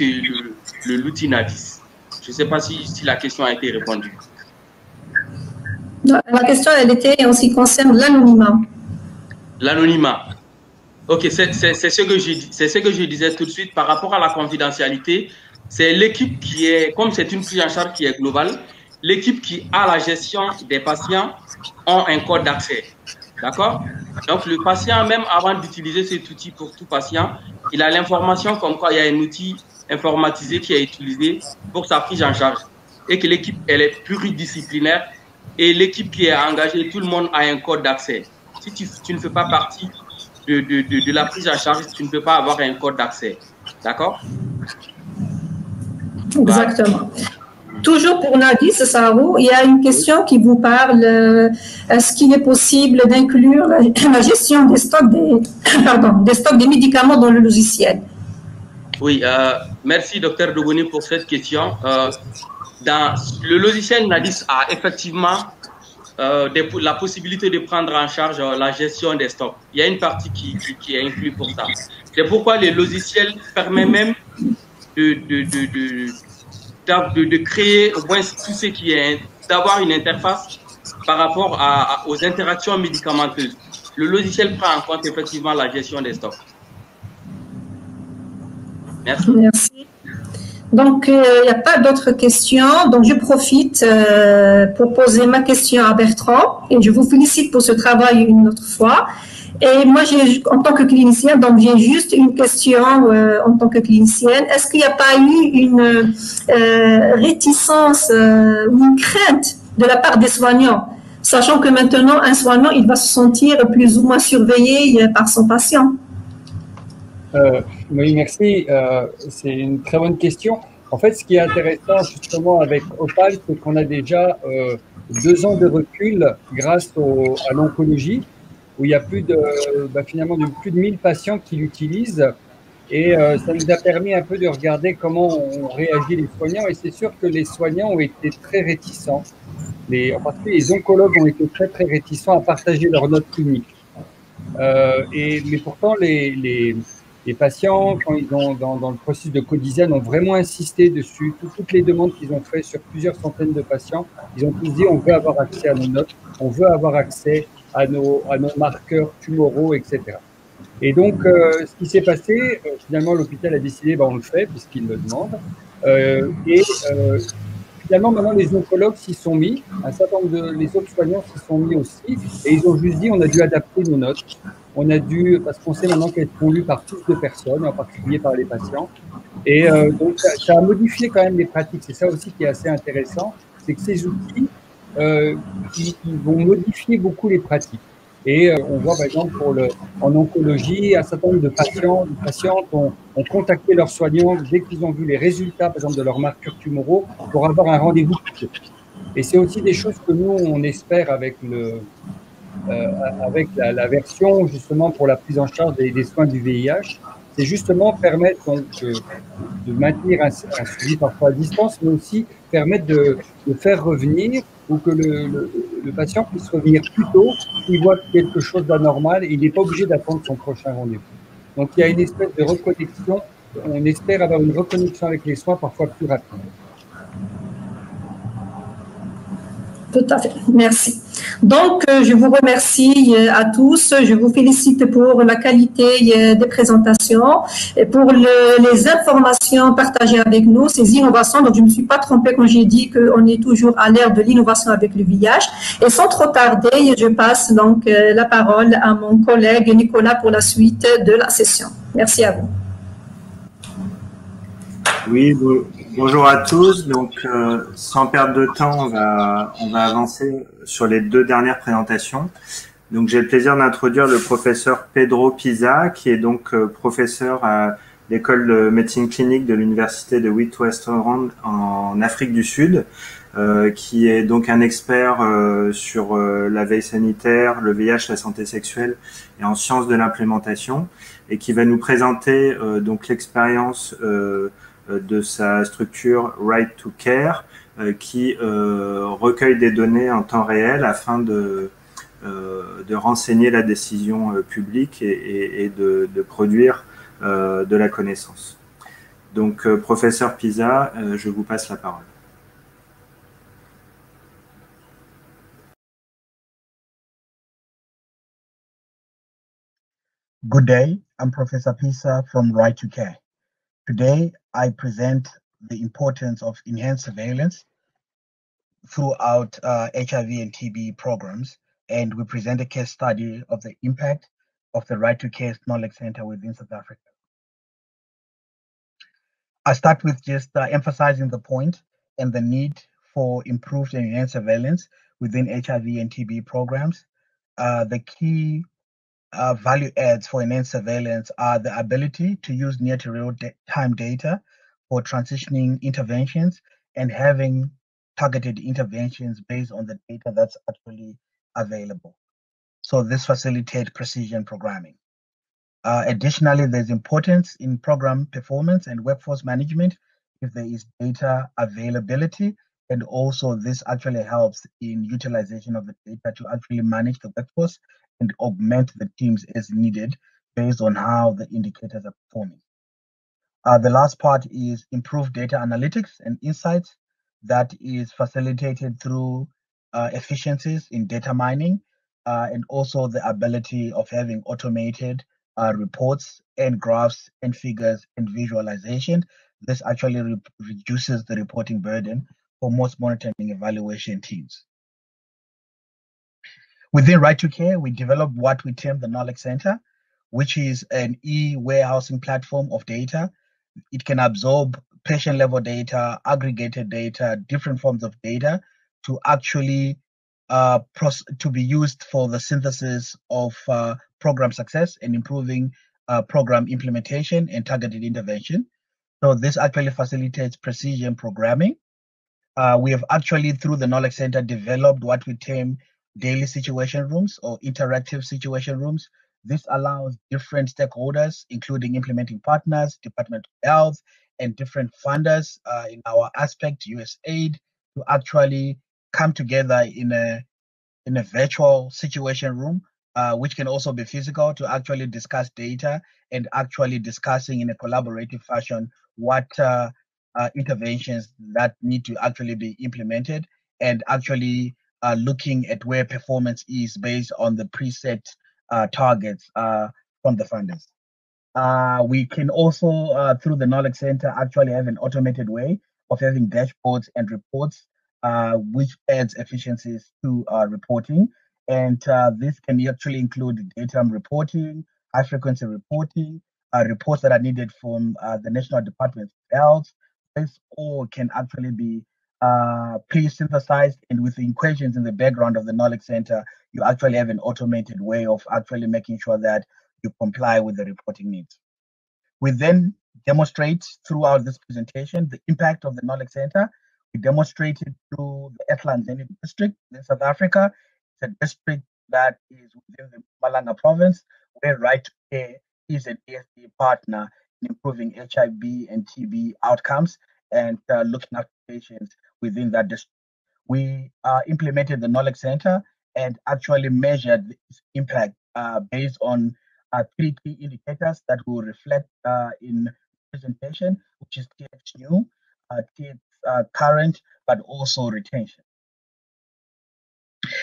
[SPEAKER 4] l'outil NADIS. Je ne sais pas si la question a été répondue.
[SPEAKER 1] La question, elle était en ce qui concerne l'anonymat.
[SPEAKER 4] L'anonymat. Ok, c'est ce que je disais tout de suite par rapport à la confidentialité. C'est l'équipe qui est, comme c'est une prise en charge qui est globale, l'équipe qui a la gestion des patients ont un code d'accès. D'accord? Donc, le patient, même avant d'utiliser cet outil pour tout patient, il a l'information comme quoi il y a un outil informatisé qui est utilisé pour sa prise en charge. Et que l'équipe, elle est pluridisciplinaire. Et l'équipe qui est engagée, tout le monde a un code d'accès. Si tu ne fais pas partie de la prise en charge, tu ne peux pas avoir un code d'accès. D'accord?
[SPEAKER 1] Exactement. Toujours pour Nadis, Saharou, il y a une question qui vous parle. Est-ce qu'il est possible d'inclure la gestion des stocks des médicaments dans le logiciel?
[SPEAKER 4] Oui, merci Dr Dogoni pour cette question. Dans le logiciel NADIS a effectivement la possibilité de prendre en charge la gestion des stocks. Il y a une partie qui est inclue pour ça. C'est pourquoi le logiciel permet même de créer au moins tout ce qui est, d'avoir une interface par rapport aux interactions médicamenteuses. Le logiciel prend en compte effectivement la gestion des stocks. Merci.
[SPEAKER 1] Merci. Donc, il n'y a pas d'autres questions. Donc, je profite pour poser ma question à Bertrand et je vous félicite pour ce travail une autre fois. Et moi, en tant que clinicienne, donc j'ai juste une question en tant que clinicienne. Est-ce qu'il n'y a pas eu une réticence ou une crainte de la part des soignants, sachant que maintenant, un soignant, il va se sentir plus ou moins surveillé par son patient?
[SPEAKER 3] Oui, merci. C'est une très bonne question. En fait, ce qui est intéressant justement avec Opal, c'est qu'on a déjà 2 ans de recul grâce à l'oncologie, où il y a finalement plus de 1000 patients qui l'utilisent. Et ça nous a permis un peu de regarder comment ont réagi les soignants. Et c'est sûr que les soignants ont été très réticents. En particulier, les oncologues ont été très, très réticents à partager leurs notes cliniques. Mais pourtant, les patients, quand ils ont dans le processus de co-design, ont vraiment insisté dessus. Toutes les demandes qu'ils ont faites sur plusieurs centaines de patients, ils ont tous dit on veut avoir accès à nos notes, on veut avoir accès à nos marqueurs tumoraux, etc. Et donc, ce qui s'est passé, finalement, l'hôpital a décidé, on le fait, puisqu'il le demande. Finalement, maintenant, les oncologues s'y sont mis, un certain nombre les autres soignants s'y sont mis aussi, et ils ont juste dit, on a dû adapter nos notes. On a dû, parce qu'on sait maintenant qu'elles sont lues par plus de personnes, en particulier par les patients. Et donc, ça a modifié quand même les pratiques. C'est ça aussi qui est assez intéressant, c'est que ces outils, ils vont modifier beaucoup les pratiques. Et on voit, par exemple, en oncologie, un certain nombre de patientes ont contacté leurs soignants dès qu'ils ont vu les résultats, par exemple, de leurs marqueurs tumoraux, pour avoir un rendez-vous. Et c'est aussi des choses que nous, on espère avec la version, justement, pour la prise en charge des soins du VIH. C'est justement permettre donc, de maintenir un suivi parfois à distance, mais aussi permettre de faire revenir ou que le patient puisse revenir plus tôt s'il voit quelque chose d'anormal et il n'est pas obligé d'attendre son prochain rendez-vous. Donc, il y a une espèce de reconnexion. On espère avoir une reconnexion avec les soins parfois plus rapide.
[SPEAKER 1] Tout à fait, merci. Donc, je vous remercie à tous. Je vous félicite pour la qualité des présentations et pour les informations partagées avec nous, ces innovations. Donc, je ne me suis pas trompée quand j'ai dit qu'on est toujours à l'ère de l'innovation avec le VIH. Et sans trop tarder, je passe donc la parole à mon collègue Nicolas pour la suite de la session. Merci à vous.
[SPEAKER 5] Oui, bonjour à tous. Donc, sans perdre de temps, on va avancer sur les 2 dernières présentations. Donc, j'ai le plaisir d'introduire le professeur Pedro Pisa, qui est donc professeur à l'école de médecine clinique de l'université de Witwatersrand en Afrique du Sud, qui est donc un expert sur la veille sanitaire, le VIH, la santé sexuelle et en sciences de l'implémentation, et qui va nous présenter donc l'expérience de sa structure Right to Care, qui recueille des données en temps réel afin de renseigner la décision publique et de produire de la connaissance. Donc, professeur Pisa, je vous passe la parole.
[SPEAKER 6] Good day, I'm Professor Pisa from Right to Care. Today, I present the importance of enhanced surveillance throughout HIV and TB programs, and we present a case study of the impact of the Right to Care Knowledge Center within South Africa. I start with just emphasizing the point and the need for improved and enhanced surveillance within HIV and TB programs. The key value adds for enhanced surveillance are the ability to use near to real-time data for transitioning interventions and having targeted interventions based on the data that's actually available. So this facilitates precision programming. Additionally, there's importance in program performance and workforce management if there is data availability, and also this actually helps in utilization of the data to actually manage the workforce and augment the teams as needed based on how the indicators are performing. The last part is improved data analytics and insights that is facilitated through efficiencies in data mining and also the ability of having automated reports and graphs and figures and visualization. This actually reduces the reporting burden for most monitoring and evaluation teams. Within Right to Care, we developed what we term the Knowledge Center, which is an e-warehousing platform of data. It can absorb patient-level data, aggregated data, different forms of data to actually to be used for the synthesis of program success and improving program implementation and targeted intervention. So this actually facilitates precision programming. We have actually, through the Knowledge Center, developed what we term daily situation rooms or interactive situation rooms. This allows different stakeholders, including implementing partners, Department of Health, and different funders in our aspect, USAID, to actually come together in a virtual situation room, which can also be physical, to actually discuss data and actually discussing in a collaborative fashion what interventions that need to actually be implemented, and actually looking at where performance is based on the preset targets from the funders. We can also, through the Knowledge Center, actually have an automated way of having dashboards and reports, which adds efficiencies to reporting. And this can actually include data reporting, high frequency reporting, reports that are needed from the National Department of Health. This all can actually be pre-synthesized, and with the equations in the background of the Knowledge Center, you actually have an automated way of actually making sure that you comply with the reporting needs. We then demonstrate throughout this presentation the impact of the Knowledge Center. We demonstrated through the eThekwini district in South Africa. It's a district that is within the Mpumalanga province, where Right to Care is an ESD partner in improving HIV and TB outcomes and looking after patients within that district. We implemented the Knowledge Center and actually measured its impact based on 3 key indicators that will reflect in presentation, which is TX new, TX current, but also retention.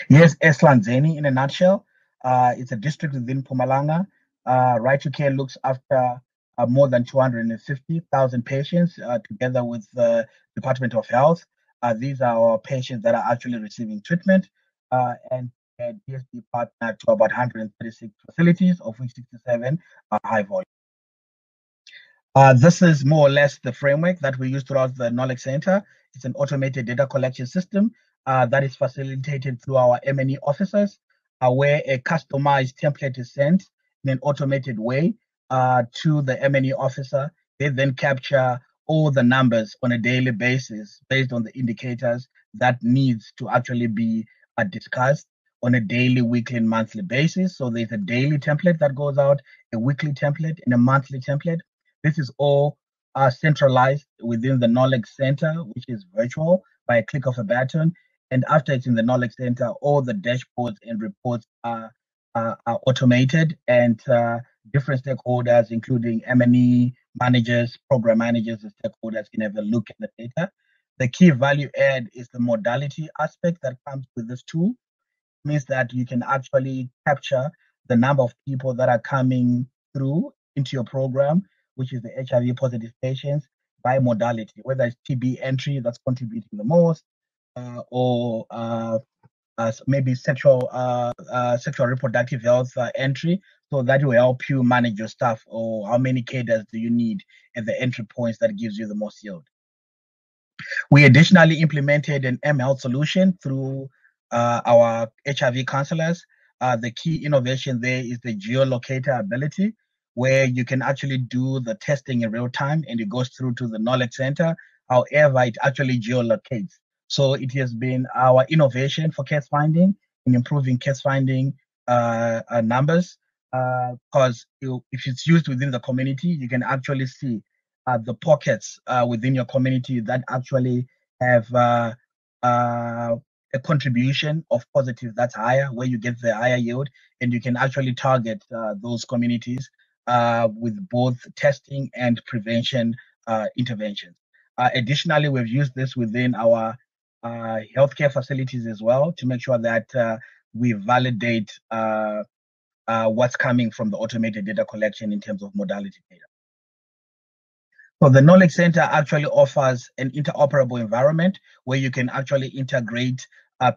[SPEAKER 6] Here's eThekwini in a nutshell. It's a district within Mpumalanga. Right to Care looks after more than 250,000 patients together with the Department of Health. These are our patients that are actually receiving treatment, and DSD partner to about 136 facilities, of which 67 are high volume. This is more or less the framework that we use throughout the Knowledge Center. It's an automated data collection system that is facilitated through our M&E officers, where a customized template is sent in an automated way to the M&E officer. They then capture all the numbers on a daily basis based on the indicators that needs to actually be discussed on a daily, weekly, and monthly basis. So there's a daily template that goes out, a weekly template, and a monthly template. This is all centralized within the Knowledge Center, which is virtual by a click of a button. And after it's in the Knowledge Center, all the dashboards and reports are automated, and different stakeholders, including M&E managers, program managers, and stakeholders can have a look at the data. The key value add is the modality aspect that comes with this tool. It means that you can actually capture the number of people that are coming through into your program, which is the HIV positive patients, by modality, whether it's TB entry that's contributing the most, or maybe sexual reproductive health entry. So that will help you manage your stuff, or how many cadres do you need at the entry points that gives you the most yield. We additionally implemented an mHealth solution through our HIV counselors. The key innovation there is the geolocator ability, where you can actually do the testing in real time and it goes through to the Knowledge Center. However, it actually geolocates. So it has been our innovation for case finding and improving case finding numbers, because if it's used within the community, you can actually see the pockets within your community that actually have a contribution of positive that's higher, where you get the higher yield, and you can actually target those communities with both testing and prevention interventions. Additionally, we've used this within our healthcare facilities as well to make sure that we validate what's coming from the automated data collection in terms of modality data. So the Knowledge Center actually offers an interoperable environment where you can actually integrate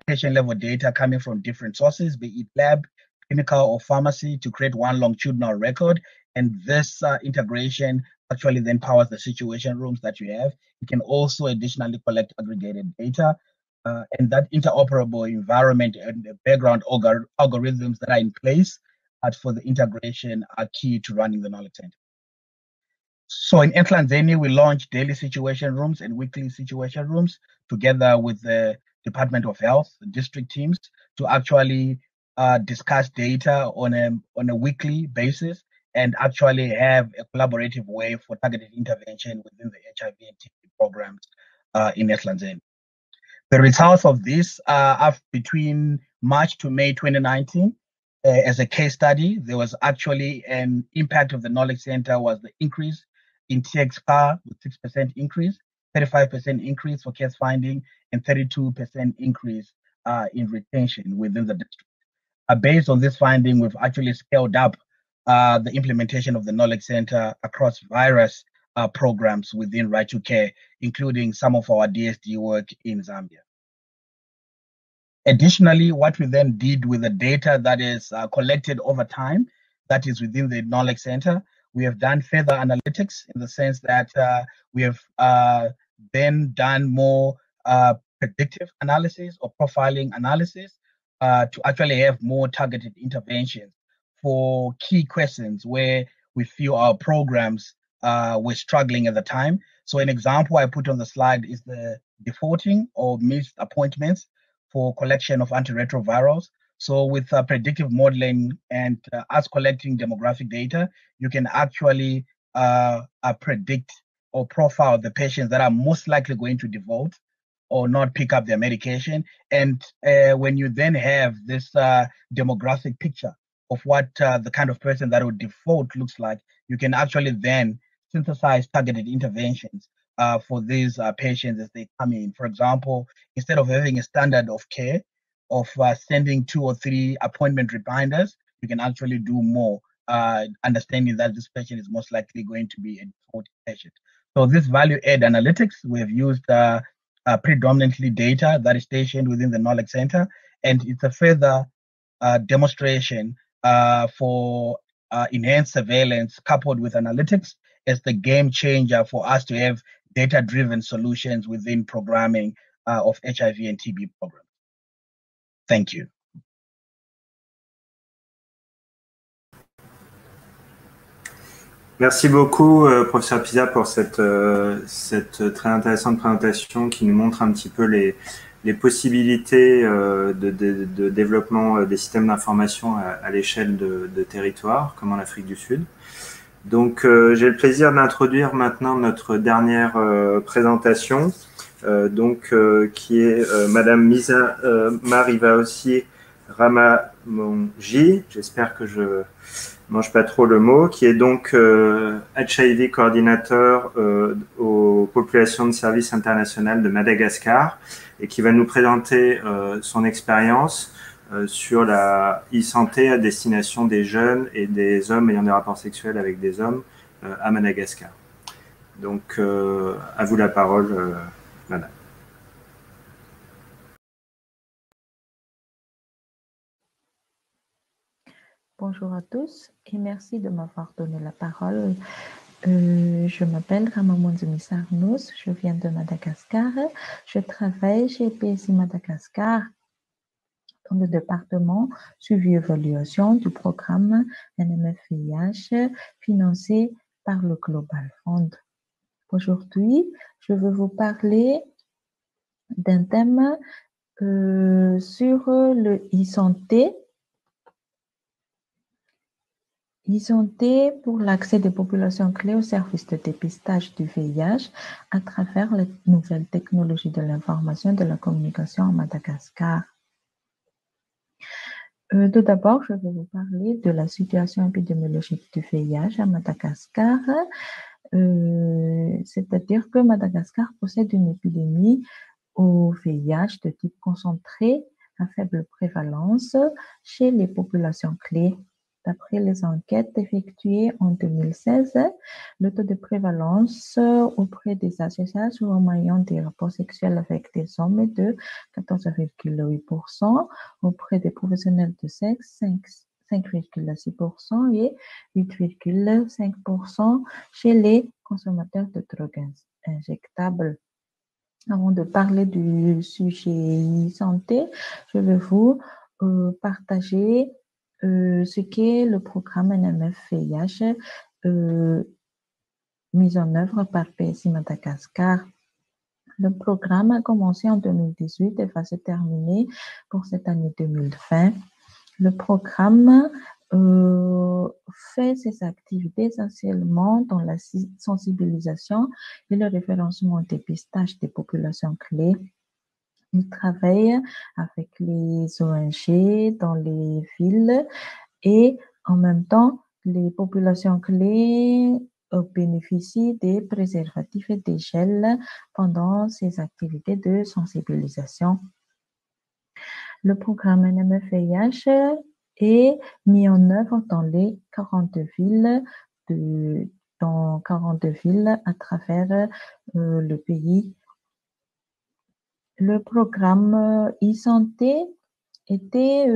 [SPEAKER 6] patient-level data coming from different sources, be it lab, clinical, or pharmacy, to create one longitudinal record. And this integration actually then powers the situation rooms that you have. You can also additionally collect aggregated data, and that interoperable environment and the background algorithms that are in place for the integration are key to running the Knowledge Center. So in Tanzania, we launched daily situation rooms and weekly situation rooms together with the Department of Health, the district teams, to actually discuss data on a weekly basis and actually have a collaborative way for targeted intervention within the HIV and TB programs in Tanzania. The results of this are between March to May 2019. As a case study, there was actually an impact of the Knowledge Center was the increase in TXPAR with 6% increase, 35% increase for case finding, and 32% increase in retention within the district. Based on this finding, we've actually scaled up the implementation of the Knowledge Center across various programs within Right to Care, including some of our DSD work in Zambia. Additionally, what we then did with the data that is collected over time, that is within the Knowledge Center, we have done further analytics in the sense that we have then done more predictive analysis or profiling analysis to actually have more targeted interventions for key questions where we feel our programs were struggling at the time. So an example I put on the slide is the defaulting or missed appointments for collection of antiretrovirals. So with predictive modeling and us collecting demographic data, you can actually predict or profile the patients that are most likely going to default or not pick up their medication. And when you then have this demographic picture of what the kind of person that would default looks like, you can actually then synthesize targeted interventions for these patients as they come in. For example, instead of having a standard of care of sending 2 or 3 appointment reminders, you can actually do more, understanding that this patient is most likely going to be a default patient. So this value-add analytics, we have used predominantly data that is stationed within the Knowledge Center, and it's a further demonstration for enhanced surveillance coupled with analytics as the game changer for us to have data-driven solutions within programming of HIV and TB programs. Thank you.
[SPEAKER 5] Merci beaucoup, professeur Pisa, pour cette très intéressante présentation qui nous montre un petit peu les possibilités de développement des systèmes d'information à l'échelle de territoires, comme en Afrique du Sud. Donc, j'ai le plaisir d'introduire maintenant notre dernière présentation, qui est Madame Misa Marivaosi Ramamonji, j'espère que je mange pas trop le mot, qui est donc HIV coordinateur aux populations de service international de Madagascar et qui va nous présenter son expérience sur la e-santé à destination des jeunes et des hommes ayant des rapports sexuels avec des hommes à Madagascar. Donc, à vous la parole, madame.
[SPEAKER 7] Bonjour à tous et merci de m'avoir donné la parole. Je m'appelle Ramamonzi Misarnos, je viens de Madagascar. Je travaille chez PSI Madagascar dans le département suivi évaluation du programme NMFVIH financé par le Global Fund. Aujourd'hui, je vais vous parler d'un thème sur le e-santé. E-santé pour l'accès des populations clés aux services de dépistage du VIH à travers les nouvelles technologies de l'information et de la communication à Madagascar. Tout d'abord, je vais vous parler de la situation épidémiologique du VIH à Madagascar. C'est-à-dire que Madagascar possède une épidémie au VIH de type concentré à faible prévalence chez les populations clés. D'après les enquêtes effectuées en 2016, le taux de prévalence auprès des AGH ou ayant des rapports sexuels avec des hommes est de 14,8%, auprès des professionnels de sexe 5,6% et 8,5% chez les consommateurs de drogues injectables. Avant de parler du sujet santé, je vais vous partager ce qu'est le programme NMFVIH mis en œuvre par PSI Madagascar. Le programme a commencé en 2018 et va se terminer pour cette année 2020. Le programme fait ses activités essentiellement dans la sensibilisation et le référencement au dépistage des populations clés. Il travaille avec les ONG dans les villes et en même temps, les populations clés bénéficient des préservatifs et des gels pendant ces activités de sensibilisation. Le programme NMFIH est mis en œuvre dans les 40 villes à travers le pays. Le programme e-santé était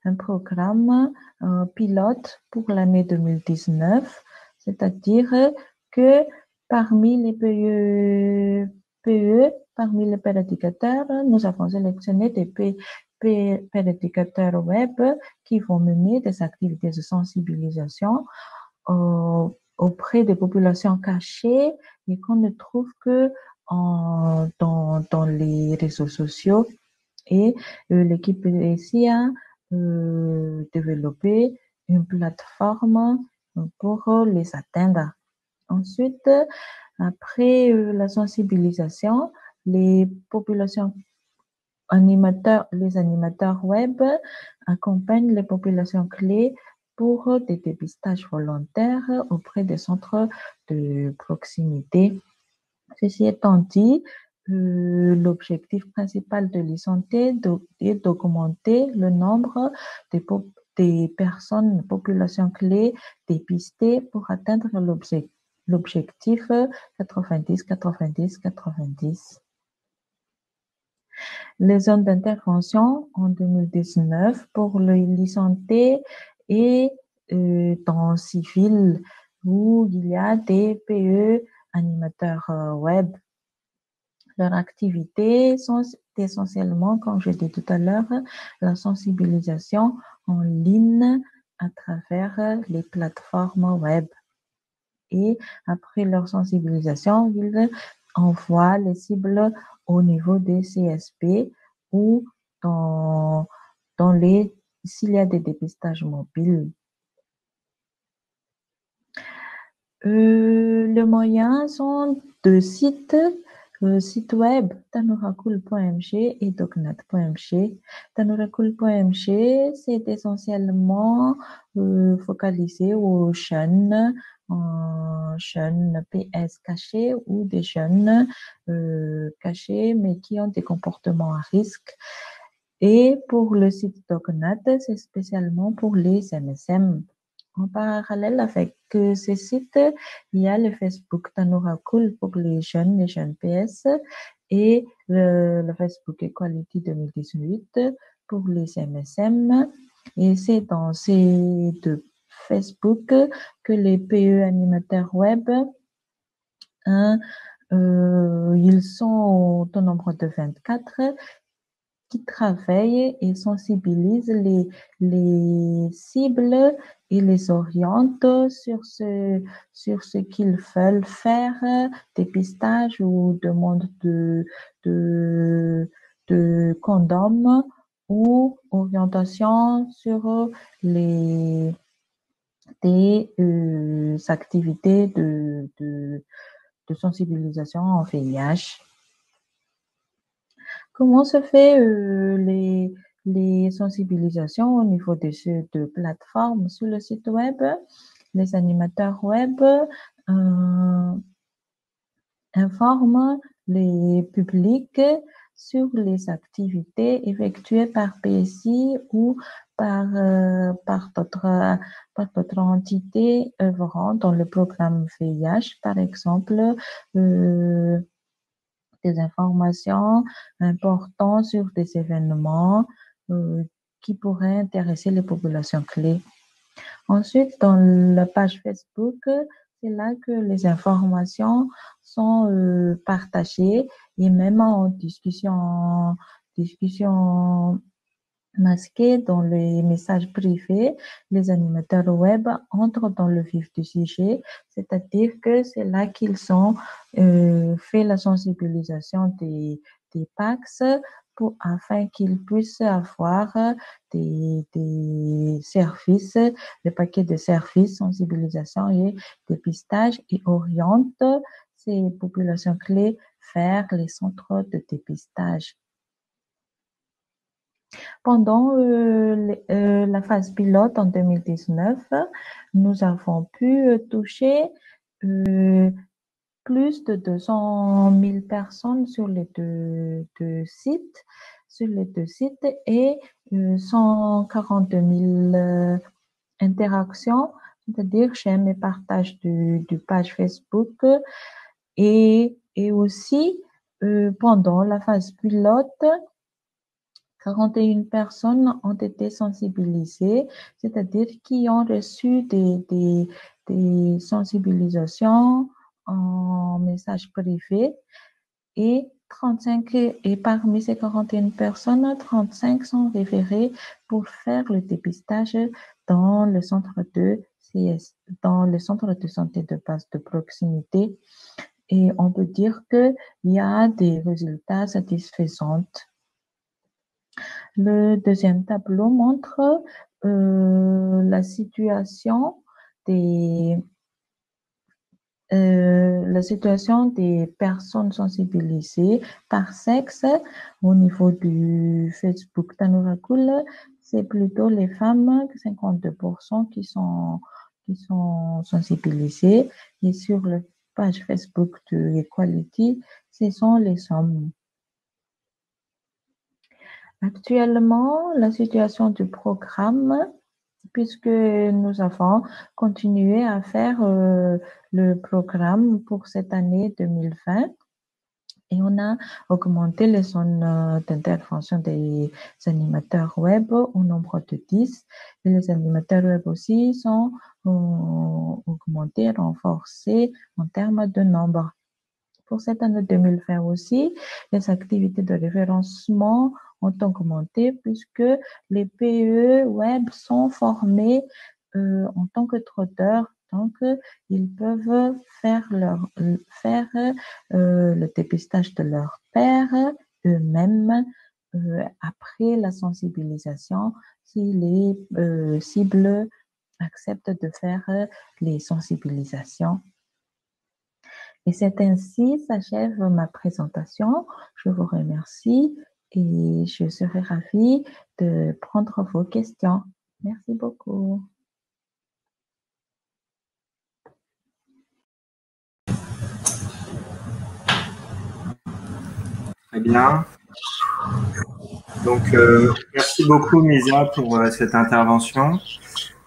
[SPEAKER 7] un programme pilote pour l'année 2019, c'est-à-dire que parmi les PE, parmi les pérédicateurs, nous avons sélectionné des pérédicateurs web qui vont mener des activités de sensibilisation auprès des populations cachées et qu'on ne trouve que dans les réseaux sociaux. Et l'équipe PSI a développé une plateforme pour les atteindre. Ensuite, après la sensibilisation, les animateurs web accompagnent les populations clés pour des dépistages volontaires auprès des centres de proximité. Ceci étant dit, l'objectif principal de l'e-santé est d'augmenter le nombre des personnes, populations clés dépistées pour atteindre l'objectif 90-90-90. Les zones d'intervention en 2019 pour l'e-santé est dans 6 villes où il y a des PE animateurs web. Leurs activités sont essentiellement, comme je dis tout à l'heure, la sensibilisation en ligne à travers les plateformes web. Et après leur sensibilisation, ils envoient les cibles au niveau des CSP ou s'il y a des dépistages mobiles. Les moyens sont deux sites. Le site web tanourakul.mg et docnet.mg. Tanourakul.mg, c'est essentiellement focalisé aux jeunes PS cachés ou des jeunes cachés mais qui ont des comportements à risque. Et pour le site Docnet, c'est spécialement pour les MSM. En parallèle avec ces sites, il y a le Facebook Tanourakul pour les jeunes PS et le Facebook Equality 2018 pour les MSM. Et c'est dans ces deux Facebook que les PE animateurs web, ils sont au nombre de 24, qui travaillent et sensibilisent les cibles et les orientent sur ce qu'ils veulent faire, dépistage ou demande de condom ou orientation sur des activités de sensibilisation en VIH. Comment se fait les sensibilisations au niveau de ces deux plateformes sur le site web? Les animateurs web informent les publics sur les activités effectuées par PSI ou par d'autres entités œuvrant dans le programme VIH, par exemple des informations importantes sur des événements qui pourraient intéresser les populations clés. Ensuite, dans la page Facebook, c'est là que les informations sont partagées et même en discussion masqués dans les messages privés, les animateurs web entrent dans le vif du sujet, c'est-à-dire que c'est là qu'ils ont fait la sensibilisation des PACS afin qu'ils puissent avoir des services, des paquets de services, sensibilisation et dépistage, et orientent ces populations clés vers les centres de dépistage. Pendant la phase pilote en 2019, nous avons pu toucher plus de 200 000 personnes sur les deux sites, et 142 000 interactions, c'est-à-dire j'aime et partage du page Facebook, et aussi pendant la phase pilote, 41 personnes ont été sensibilisées, c'est-à-dire qui ont reçu des sensibilisations en message privé, et parmi ces 41 personnes, 35 sont référées pour faire le dépistage dans le centre de santé de base de proximité, et on peut dire qu'il y a des résultats satisfaisants. Le deuxième tableau montre la situation des personnes sensibilisées par sexe au niveau du Facebook Tanourakul. C'est plutôt les femmes, 52% qui sont sensibilisées, et sur la page Facebook de Equality, ce sont les hommes. Actuellement, la situation du programme, puisque nous avons continué à faire le programme pour cette année 2020, et on a augmenté les zones d'intervention des animateurs web au nombre de 10, et les animateurs web aussi sont augmentés, renforcés en termes de nombre. Pour cette année 2020 aussi, les activités de référencement ont augmenté puisque les PE web sont formés en tant que trotteurs, donc ils peuvent faire le dépistage de leur pairs eux-mêmes après la sensibilisation, si les cibles acceptent de faire les sensibilisations. Et c'est ainsi s'achève ma présentation. Je vous remercie et je serai ravie de prendre vos questions. Merci beaucoup.
[SPEAKER 5] Très bien. Donc, merci beaucoup, Misa, pour cette intervention.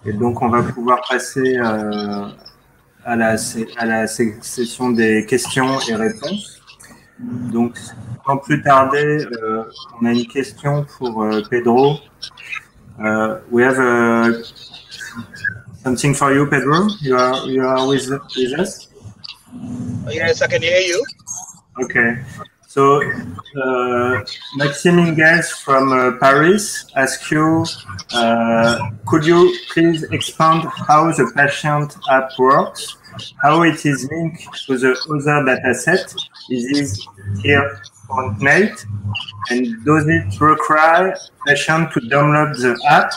[SPEAKER 5] Et donc, on va pouvoir passer à la session des questions et réponses. Donc, sans plus tarder, on a une question pour Pedro. We have something for you, Pedro. You are with us?
[SPEAKER 8] Yes, I can hear you.
[SPEAKER 5] Okay. So, Maxime Inges from Paris asks you, could you please expand how the patient app works, how it is linked to the other dataset? Is it here on Mate? And does it require patient to download the app?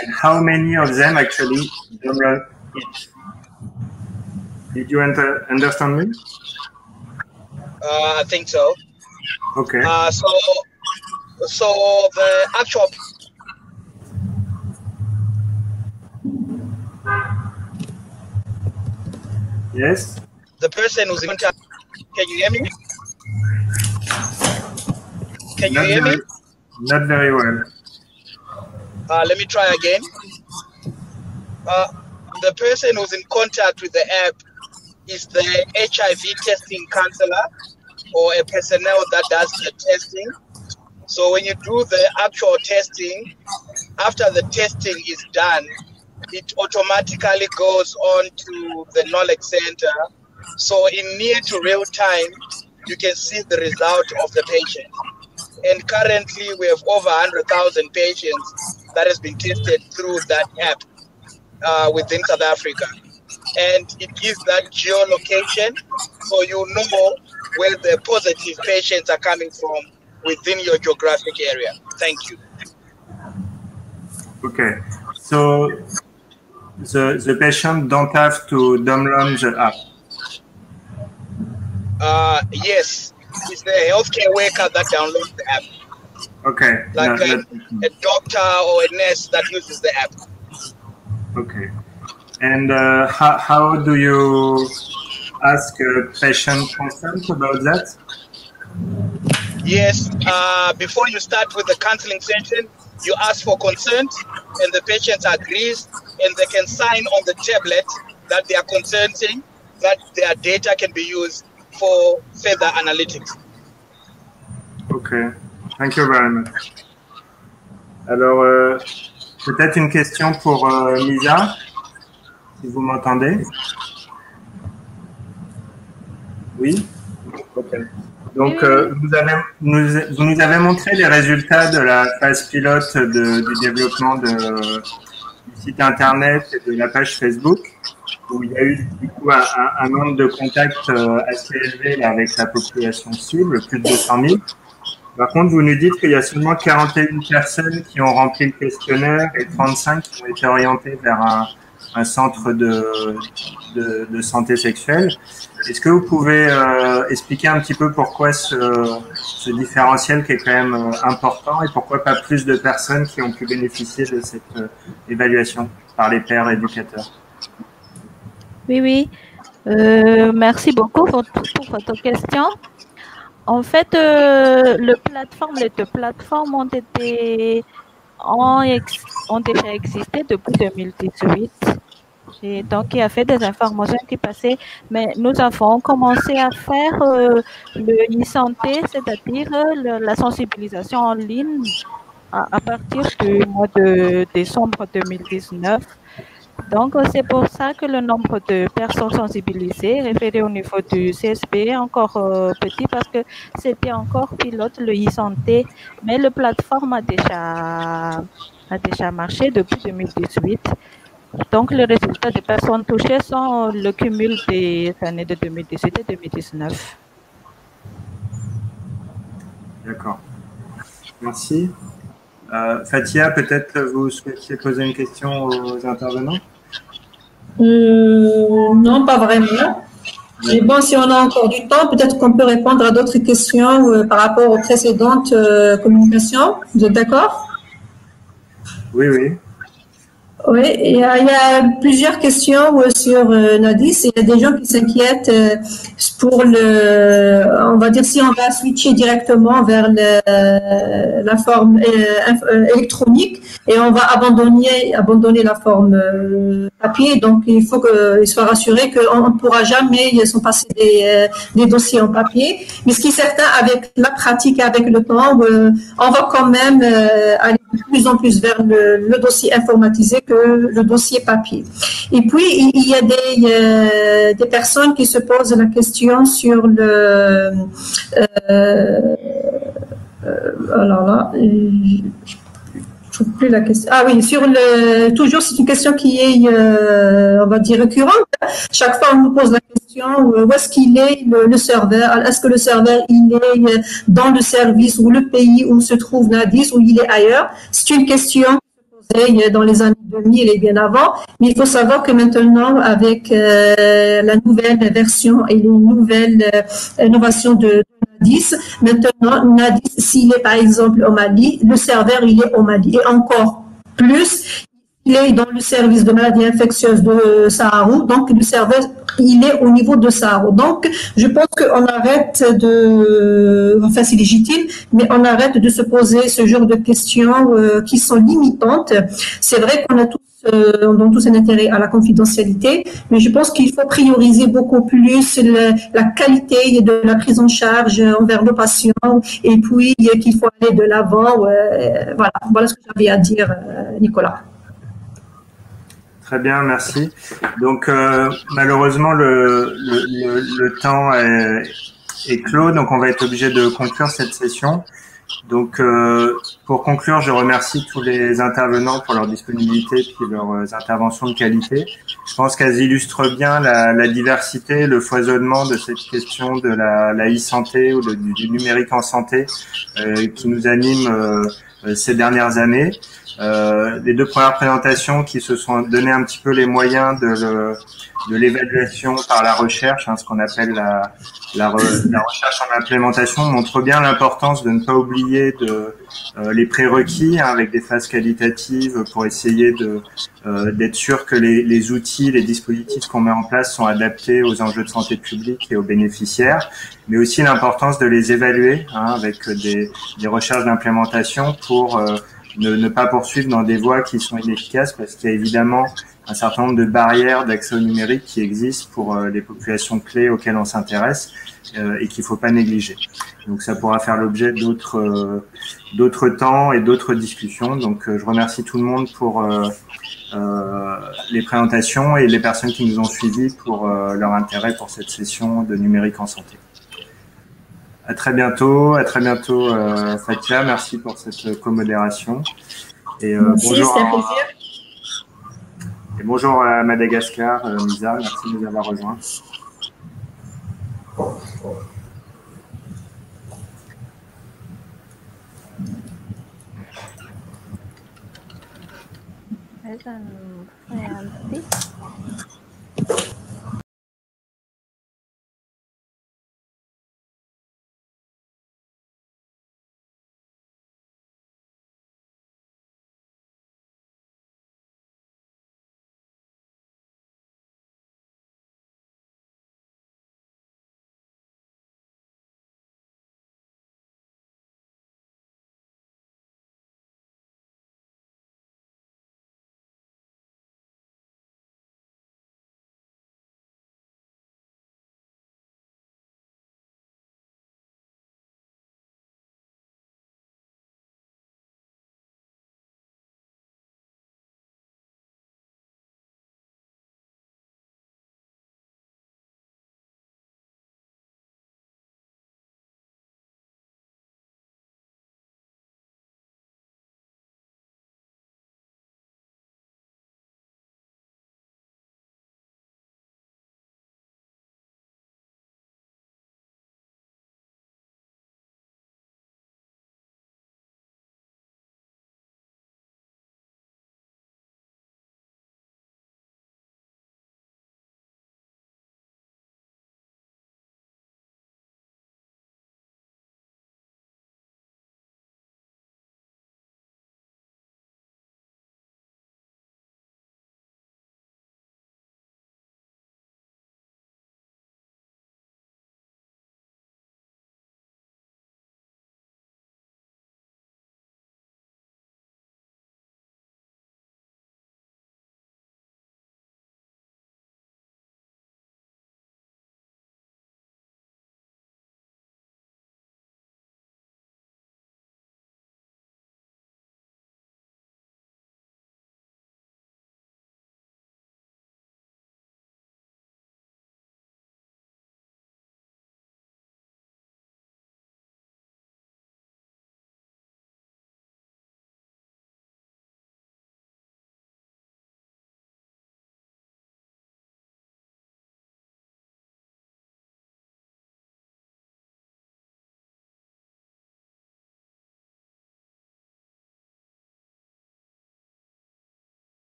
[SPEAKER 5] And how many of them actually download it? Did you understand me?
[SPEAKER 8] I think so.
[SPEAKER 5] Okay.
[SPEAKER 8] So the actual.
[SPEAKER 5] Yes.
[SPEAKER 8] The person who's in contact. Can you hear me? Can you hear me?
[SPEAKER 5] Not very well.
[SPEAKER 8] Let me try again. The person who's in contact with the app is the HIV testing counselor or a personnel that does the testing. So when you do the actual testing, after the testing is done, it automatically goes on to the knowledge center. So in near to real time, you can see the result of the patient. And currently, we have over 100,000 patients that has been tested through that app within South Africa. And it gives that geolocation, so you know where the positive patients are coming from within your geographic area. Thank you.
[SPEAKER 5] Okay, so the patient don't have to download the app.
[SPEAKER 8] Yes, it's the healthcare worker that downloads the app.
[SPEAKER 5] Okay.
[SPEAKER 8] Like a doctor or a nurse that uses the app.
[SPEAKER 5] Okay. And how do you ask a patient consent about that?
[SPEAKER 8] Yes, before you start with the counseling session, you ask for consent, and the patient agrees, and they can sign on the tablet that they are consenting, that their data can be used for further analytics.
[SPEAKER 5] Okay, thank you very much. Alors, peut-être une question pour Lisa, si vous m'entendez. Oui. Ok. Donc, vous nous avez montré les résultats de la phase pilote du développement du site internet et de la page Facebook, où il y a eu du coup un nombre de contacts assez élevé là, avec la population cible, plus de 200 000. Par contre, vous nous dites qu'il y a seulement 41 personnes qui ont rempli le questionnaire et 35 qui ont été orientées vers un centre de santé sexuelle. Est-ce que vous pouvez expliquer un petit peu pourquoi ce différentiel qui est quand même important et pourquoi pas plus de personnes qui ont pu bénéficier de cette évaluation par les pairs éducateurs?
[SPEAKER 7] Oui. Merci beaucoup pour votre question. En fait, les deux plateformes ont déjà existé depuis 2018. Et donc, il y a fait des informations qui passaient, mais nous avons commencé à faire le e-santé, c'est-à-dire la sensibilisation en ligne à partir du mois de décembre 2019. Donc, c'est pour ça que le nombre de personnes sensibilisées référées au niveau du CSP est encore petit parce que c'était encore pilote le e-santé, mais la plateforme a déjà marché depuis 2018. Donc, les résultats des personnes touchées sont le cumul des années de 2018 et 2019.
[SPEAKER 5] D'accord. Merci. Fatia, peut-être vous souhaitiez poser une question aux intervenants?
[SPEAKER 1] Non, pas vraiment. Mais bon, si on a encore du temps, peut-être qu'on peut répondre à d'autres questions par rapport aux précédentes communications. Vous êtes d'accord?
[SPEAKER 5] Oui.
[SPEAKER 1] Oui, il y a plusieurs questions sur Nadis. Il y a des gens qui s'inquiètent pour on va dire si on va switcher directement vers la forme électronique et on va abandonner la forme papier. Donc, il faut qu'ils soient rassurés qu'on ne pourra jamais s'en passer des dossiers en papier. Mais ce qui est certain, avec la pratique, avec le temps, on va quand même aller de plus en plus vers le dossier informatisé que le dossier papier. Et puis, il y a des personnes qui se posent la question sur alors là, je trouve plus la question. Ah oui, toujours c'est une question qui est, on va dire, récurrente. Chaque fois, on nous pose la question, où est-ce qu'il est le serveur? Est-ce que le serveur, il est dans le service ou le pays où se trouve Nadis ou il est ailleurs? C'est une question dans les années 2000 et bien avant, mais il faut savoir que maintenant, avec la nouvelle version et les nouvelles innovations de Nadis, maintenant, Nadis, s'il est par exemple au Mali, le serveur, il est au Mali. Et encore plus, il est dans le service de maladies infectieuses de Saharou, donc le serveur, il est au niveau de Saharou. Donc, je pense qu'on arrête enfin c'est légitime, mais on arrête de se poser ce genre de questions qui sont limitantes. C'est vrai qu'on a tous un intérêt à la confidentialité, mais je pense qu'il faut prioriser beaucoup plus la qualité de la prise en charge envers nos patients et puis qu'il faut aller de l'avant. Voilà ce que j'avais à dire, Nicolas.
[SPEAKER 5] Très bien, merci. Donc, malheureusement, le temps est clos, donc on va être obligé de conclure cette session. Donc, pour conclure, je remercie tous les intervenants pour leur disponibilité et leurs interventions de qualité. Je pense qu'elles illustrent bien la diversité, le foisonnement de cette question de la e-santé ou du numérique en santé qui nous anime ces dernières années. Les deux premières présentations qui se sont donné un petit peu les moyens de l'évaluation par la recherche, ce qu'on appelle la recherche en implémentation, montre bien l'importance de ne pas oublier les prérequis avec des phases qualitatives pour essayer d'être sûr que les outils, les dispositifs qu'on met en place sont adaptés aux enjeux de santé publique et aux bénéficiaires, mais aussi l'importance de les évaluer avec des recherches d'implémentation pour ne pas poursuivre dans des voies qui sont inefficaces, parce qu'il y a évidemment un certain nombre de barrières d'accès au numérique qui existent pour les populations clés auxquelles on s'intéresse et qu'il ne faut pas négliger. Donc ça pourra faire l'objet d'autres temps et d'autres discussions. Donc je remercie tout le monde pour les présentations et les personnes qui nous ont suivis pour leur intérêt pour cette session de numérique en santé. À très bientôt, Fatia. Merci pour cette co-modération. Et bonjour.
[SPEAKER 1] C'est un plaisir.
[SPEAKER 5] Et bonjour à Madagascar, Misa. Merci de nous avoir rejoints.
[SPEAKER 7] Saya akan